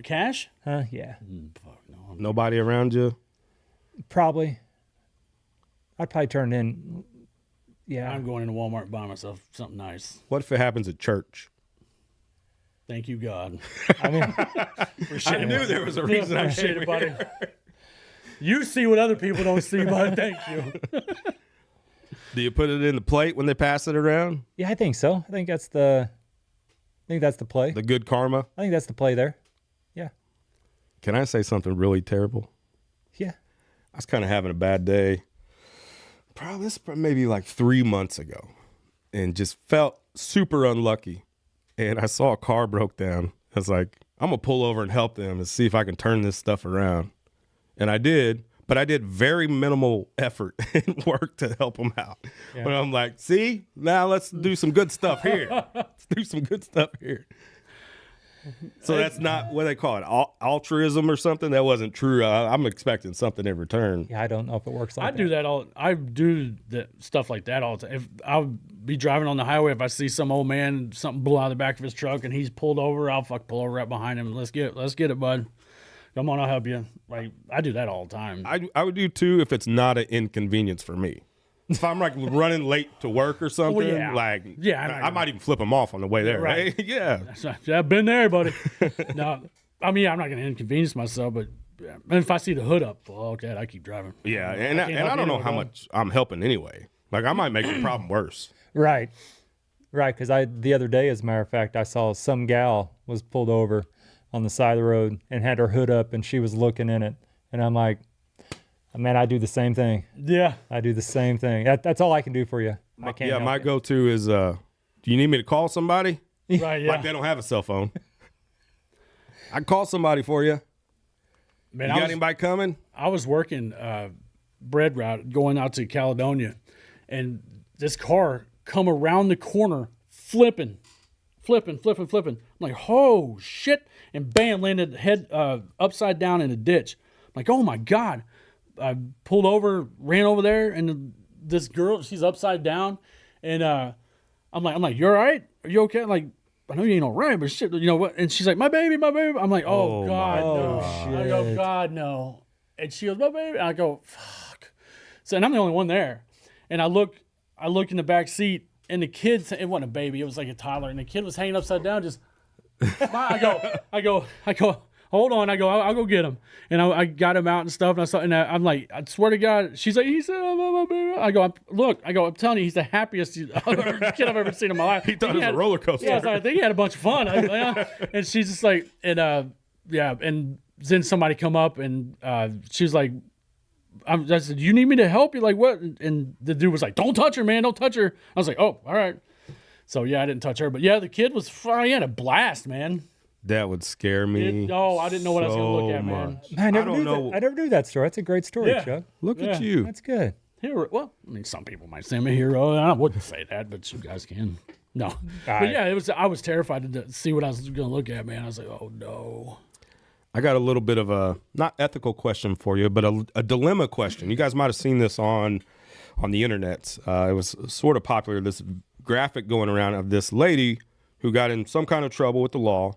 Cash? Huh? Yeah. Fuck no. Nobody around you? Probably. I'd probably turn it in. Yeah. I'm going into Walmart and buying myself something nice. What if it happens at church? Thank you, God. I mean, I knew there was a reason I Appreciate it, buddy. You see what other people don't see, bud. Thank you. Do you put it in the plate when they pass it around? yeah, I think so. I think that's the play. The good karma? I think that's the play there. Yeah. Can I say something really terrible? Yeah. I was kind of having a bad day. Probably maybe like 3 months ago, and just felt super unlucky. And I saw a car broke down. I was like, I'm gonna pull over and help them and see if I can turn this stuff around. And I did, but I did very minimal effort and work to help them out. Yeah. But I'm like, see, now let's do some good stuff here. Let's do some good stuff here. So that's not what they call it, altruism or something. That wasn't true. I'm expecting something in return. Yeah, I don't know if it works like I that. do that all. I do that stuff like that all the time. If I'll be driving on the highway, if I see some old man, something blew out of the back of his truck, and he's pulled over, I'll pull over right behind him and let's get it, bud. Come on, I'll help you. Like I do that all the time. I would do too if it's not an inconvenience for me. If I'm like running late to work or something, yeah. like Yeah, I might even flip them off on the way there. Right. Right? Yeah. I've been there, buddy. No, I mean I'm not gonna inconvenience myself, but yeah. And if I see the hood up, fuck that, I keep driving. Yeah, and can't I help don't you know no how more. much I'm helping anyway. Like I might make the problem worse. Right. Right. Because the other day, as a matter of fact, I saw some gal was pulled over on the side of the road and had her hood up and she was looking in it. And I'm like, man, I do the same thing. Yeah. I do the same thing. That's all I can do for you. I can't. Yeah, help my you. go-to is, do you need me to call somebody? Right. Yeah. Like they don't have a cell phone. I can call somebody for you. Man, You got anybody coming? I was working bread route going out to Caledonia, and this car come around the corner flipping. I'm like, oh shit, and bam, landed head upside down in a ditch. I'm like, oh my God. I pulled over, ran over there, and this girl, she's upside down, and I'm like, you all right? Are you okay? I'm like, I know you ain't all right, but shit, you know what? And she's like, my baby. I'm like, oh, Oh, God, my no. I go, shit. God, no. And she goes, my baby. I go, fuck. So, and I'm the only one there. And I look in the back seat, and the kid, it wasn't a baby, it was like a toddler, and the kid was hanging upside down, just, I go, hold on. I go, I'll go get him. And I got him out and stuff. And I'm like, I swear to God, she's like, he said, oh, my baby. I go, I'm telling you, he's the happiest kid I've ever seen in my life. He thought it was a roller coaster. Yeah, so I think he had a bunch of fun. Yeah. And she's just like, and yeah. And then somebody come up and she's like, I said, you need me to help you? Like what? And the dude was like, don't touch her, man. Don't touch her. I was like, oh, all right. So yeah, I didn't touch her, but yeah, the kid was fine. He had a blast, man. That would scare me. I didn't know what I was going to look at, man. much. Man, I never don't knew know. that. I never knew that story. That's a great story, Yeah. Chuck. Look Yeah. at you. That's good. Hero. Well, I mean, some people might say I'm a hero. I wouldn't say that, but you guys can. No, but right. yeah, I was terrified to see what I was going to look at, man. I was like, oh no. I got a little bit of a not ethical question for you, but a dilemma question. You guys might have seen this on the internet. It was sort of popular. This graphic going around of this lady who got in some kind of trouble with the law,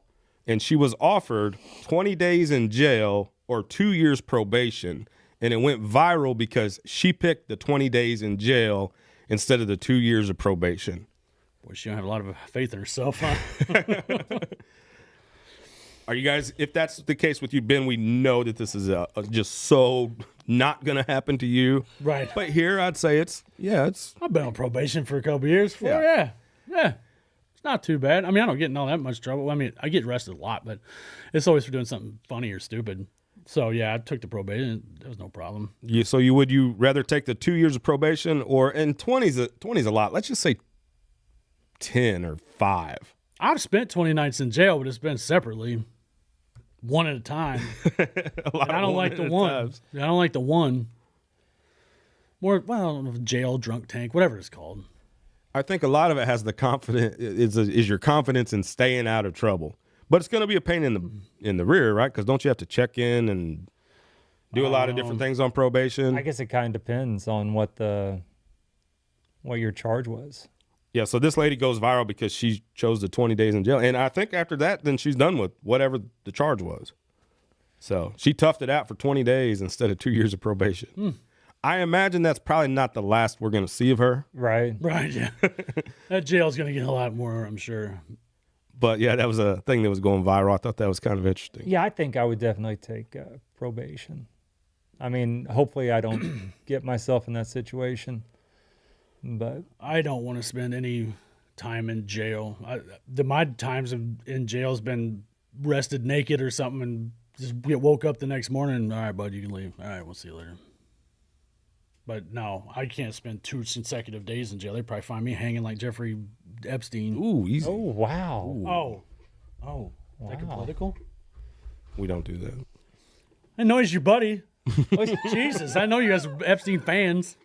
and she was offered 20 days in jail or 2 years probation, and it went viral because she picked the 20 days in jail instead of the 2 years of probation. Boy, she don't have a lot of faith in herself, huh? Are you guys, if that's the case with you, Ben, we know that this is just so not going to happen to you. Right. But here I'd say it's. I've been on probation for a couple years before. Yeah. It's not too bad. I mean, I don't get in all that much trouble. I mean, I get arrested a lot, but it's always for doing something funny or stupid. So, yeah, I took the probation. There was no problem. Would you rather take the 2 years of probation and 20's a lot. Let's just say 10 or 5. I've spent 20 nights in jail, but it's been separately. One at a time. I don't like the one. I don't like the one. More, well, I don't know, jail, drunk tank, whatever it's called. I think a lot of it has the confidence is your confidence in staying out of trouble. But it's going to be a pain in the rear, right? Because don't you have to check in and do a lot of different things on probation? I guess it kind of depends on what your charge was. Yeah, so this lady goes viral because she chose the 20 days in jail. And I think after that, then she's done with whatever the charge was. So she toughed it out for 20 days instead of 2 years of probation. I imagine that's probably not the last we're going to see of her. Right. Right, yeah. That jail's going to get a lot more, I'm sure. But, yeah, that was a thing that was going viral. I thought that was kind of interesting. Yeah, I think I would definitely take probation. I mean, hopefully I don't get myself in that situation. But I don't want to spend any time in jail. My times in jail has been rested naked or something and just get woke up the next morning. All right, bud, you can leave. All right, we'll see you later. But no, I can't spend 2 consecutive days in jail. They'd probably find me hanging like Jeffrey Epstein. Ooh, easy. oh wow, Oh. Is that Wow. political? We don't do that. I know he's your buddy. Jesus, I know you guys are Epstein fans.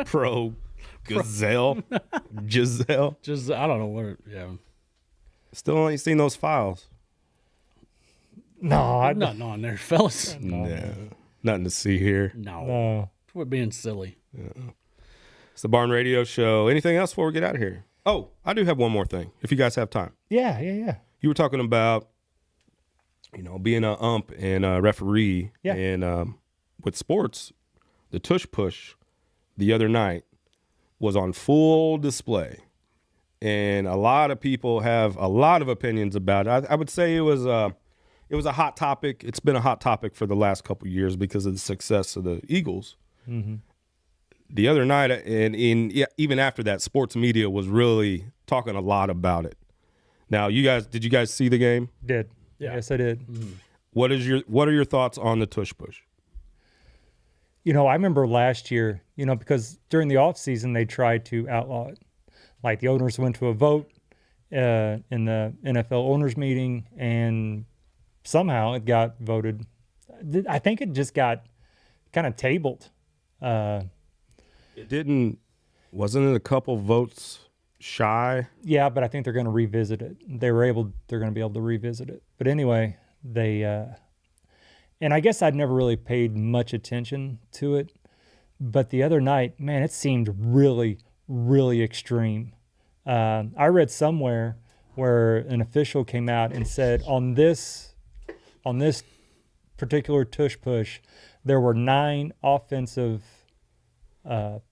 Pro Gazelle. Giselle. Just, I don't know what, yeah. Still ain't seen those files. no, Nothing on there, fellas. No. Nothing to see here. No. Quit being silly. It's the Barn Radio Show. Anything else before we get out of here? Oh, I do have one more thing, if you guys have time. Yeah. You were talking about, being an ump and a referee. Yeah. And with sports, the tush push the other night was on full display. And a lot of people have a lot of opinions about it. I would say it was a hot topic. It's been a hot topic for the last couple of years because of the success of the Eagles. Mm-hmm. The other night, and even after that, sports media was really talking a lot about it. Now, did you guys see the game? Did. Yeah. Yes, I did. Mm-hmm. What are your thoughts on the tush push? I remember last year, because during the off season they tried to outlaw it. Like the owners went to a vote in the NFL owners meeting, and somehow it got voted. I think it just got kind of tabled. It didn't. Wasn't it a couple votes shy? Yeah, but I think they're going to revisit it. They're going to be able to revisit it. But anyway, and I guess I'd never really paid much attention to it. But the other night, man, it seemed really, really extreme. I read somewhere where an official came out and said on this particular tush push, there were 9 offensive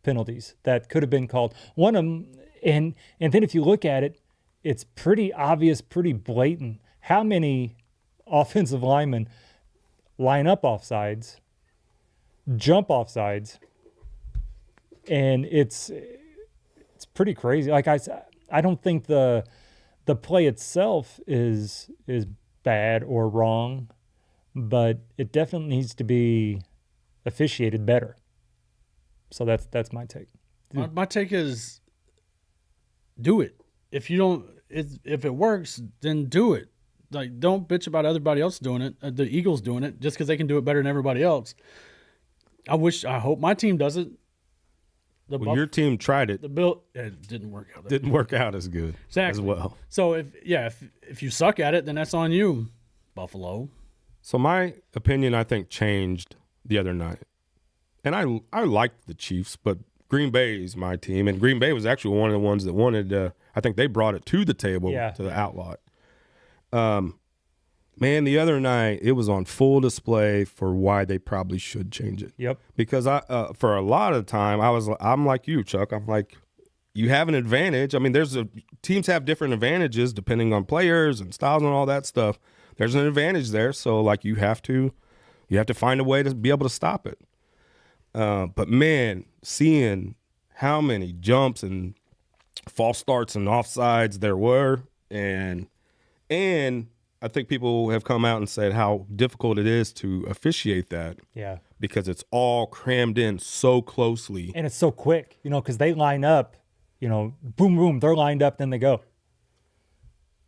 penalties that could have been called. One of them, and then if you look at it, it's pretty obvious, pretty blatant. How many offensive linemen line up offsides, jump offsides, and it's pretty crazy. Like I don't think the play itself is bad or wrong, but it definitely needs to be officiated better. So that's my take. My take is do it. If it works, then do it. Like, don't bitch about everybody else doing it, the Eagles doing it, just because they can do it better than everybody else. I hope my team does it. Your team tried it. It didn't work out. Didn't work out as good Exactly. as well. So if you suck at it, then that's on you, Buffalo. So my opinion, I think, changed the other night. And I liked the Chiefs, but Green Bay is my team. And Green Bay was actually one of the ones that wanted I think they brought it to the table to outlaw it. Man, the other night, it was on full display for why they probably should change it. Yep. Because for a lot of the time, I'm like you, Chuck. I'm like, you have an advantage. I mean, teams have different advantages depending on players and styles and all that stuff. There's an advantage there, so like you have to find a way to be able to stop it. But man, seeing how many jumps and false starts and offsides there were, and I think people have come out and said how difficult it is to officiate that. Yeah. Because it's all crammed in so closely. And it's so quick, because they line up, boom, boom, they're lined up, then they go.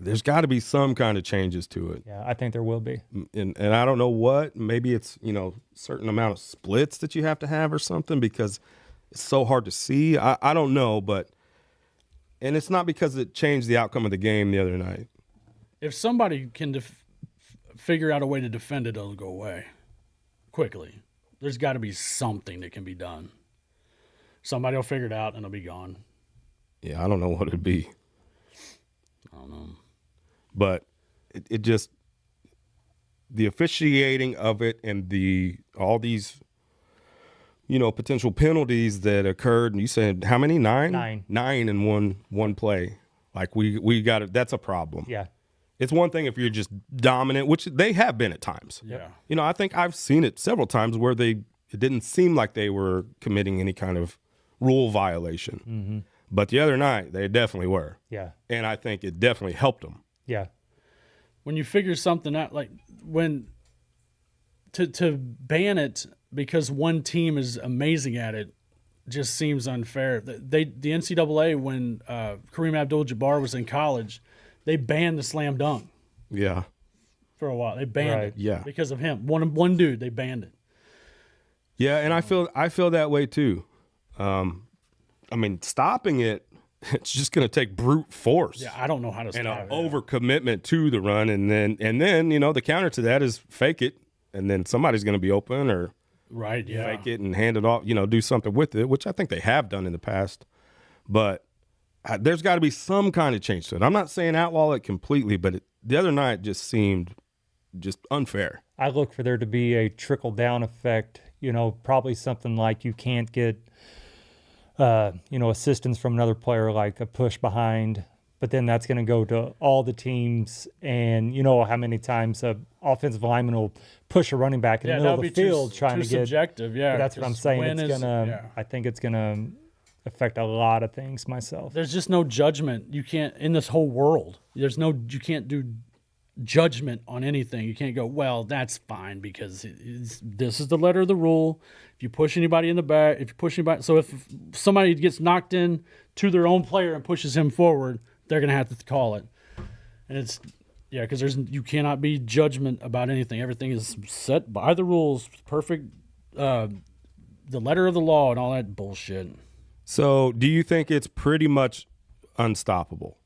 There's got to be some kind of changes to it. Yeah, I think there will be. And I don't know what. Maybe it's, certain amount of splits that you have to have or something because it's so hard to see. I don't know, and it's not because it changed the outcome of the game the other night. If somebody can figure out a way to defend it, it'll go away quickly. There's got to be something that can be done. Somebody will figure it out and it'll be gone. Yeah, I don't know what it'd be. I don't know. But it just, the officiating of it and all these, potential penalties that occurred. And you said how many? 9? 9 in one play. Like we got it. That's a problem. Yeah. It's one thing if you're just dominant, which they have been at times. Yeah. I think I've seen it several times where it didn't seem like they were committing any kind of rule violation. Mm-hmm. But the other night, they definitely were. Yeah. And I think it definitely helped them. Yeah. When you figure something out, like to ban it because one team is amazing at it just seems unfair. The NCAA, when Kareem Abdul-Jabbar was in college, they banned the slam dunk. Yeah. For a while. They banned it. Yeah. Because of him. One dude, they banned it. Yeah, and I feel that way too. Stopping it, it's just going to take brute force. Yeah, I don't know how to stop and it. an overcommitment to the run, and then the counter to that is fake it, and then somebody's going to be open or right, yeah, fake it and hand it off. Do something with it, which I think they have done in the past. But there's got to be some kind of change to it. I'm not saying outlaw it completely, but the other night just seemed just unfair. I look for there to be a trickle down effect. Probably something like you can't get. Assistance from another player, like a push behind, but then that's going to go to all the teams. And how many times a offensive lineman will push a running back in the middle of the field trying to get subjective. Yeah, that's what I'm saying. I think it's gonna affect a lot of things myself. There's just no judgment. You can't in this whole world. You can't do judgment on anything. You can't go, well, that's fine because this is the letter of the rule. If you push anybody in the back, so if somebody gets knocked in to their own player and pushes him forward, they're gonna have to call it. And it's because you cannot be judgment about anything. Everything is set by the rules, perfect, the letter of the law, and all that bullshit. So, do you think it's pretty much unstoppable?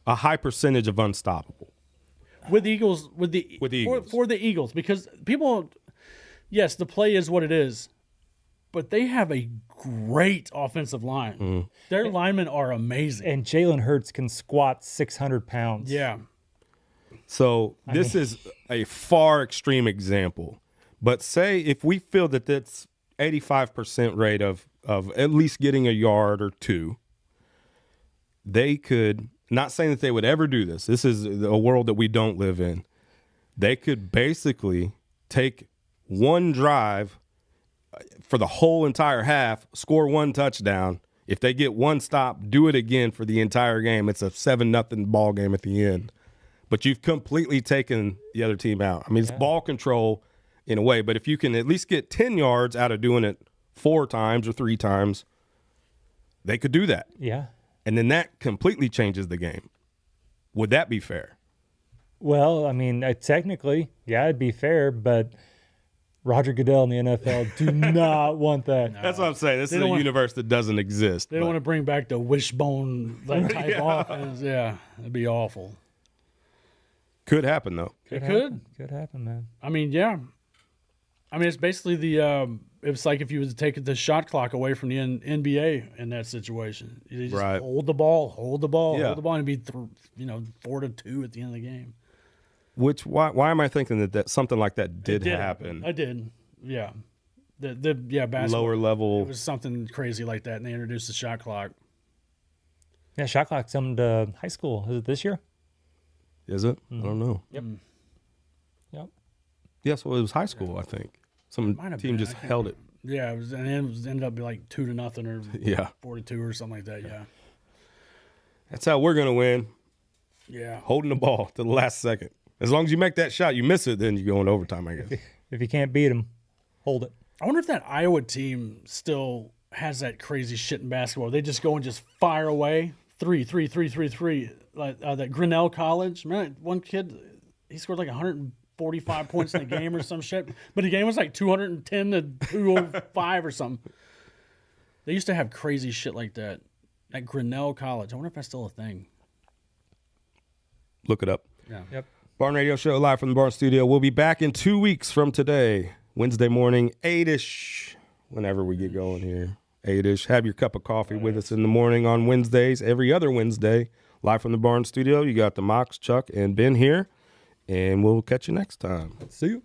A high percentage of unstoppable. With the Eagles, for the Eagles, because people, yes, the play is what it is, but they have a great offensive line. Mm. Their linemen are amazing, and Jalen Hurts can squat 600 pounds. Yeah. So this is a far extreme example, but say if we feel that that's 85% rate of at least getting a yard or two, they could. Not saying that they would ever do this. This is a world that we don't live in. They could basically take one drive for the whole entire half, score one touchdown. If they get one stop, do it again for the entire game. It's a 7-0 ball game at the end. But you've completely taken the other team out. I mean, it's ball control in a way, but if you can at least get 10 yards out of doing it 4 times or 3 times, they could do that. Yeah. And then that completely changes the game. Would that be fair? Well, technically, yeah, it'd be fair, but Roger Goodell and the NFL do not want that. No. That's what I'm saying. This is a universe that doesn't exist. They don't want to bring back the wishbone type offense. Yeah, it'd be awful. Could happen though. It Could happen, man. I mean, yeah. I mean, it's basically the. It's like if you was to take the shot clock away from the NBA in that situation. You just Right. hold the ball, Yeah. and be 4-2 at the end of the game. Which why am I thinking that something like that did happen? I did. Yeah. Basketball. Lower level. It was something crazy like that, and they introduced the shot clock. Yeah, shot clock's coming to high school. Is it this year? Is it? I don't know. Yep. Yep. Yes, well, it was high school, I think. Some Might have team been, just I can't held it. Yeah, it was, and it ended up being like 2-0 or Yeah. 42 or something like that. Yeah. That's how we're gonna win. Yeah. Holding the ball to the last second. As long as you make that shot, you miss it, then you go into overtime, I guess. If you can't beat them, hold it. I wonder if that Iowa team still has that crazy shit in basketball. They just go and just fire away 3, 3, 3, 3, 3. Like that Grinnell College. Remember that one kid? He scored like 145 points in a game or some shit. But the game was like 210 to 205 or something. They used to have crazy shit like that at Grinnell College. I wonder if that's still a thing. Look it up. Yeah. Yep. Barn Radio Show live from the Barn Studio. We'll be back in 2 weeks from today, Wednesday morning, 8-ish, whenever we get going here. 8-ish. Have your cup of coffee with us in the morning on Wednesdays, every other Wednesday, live from the Barn Studio. You got the Mox, Chuck, and Ben here, and we'll catch you next time. See you.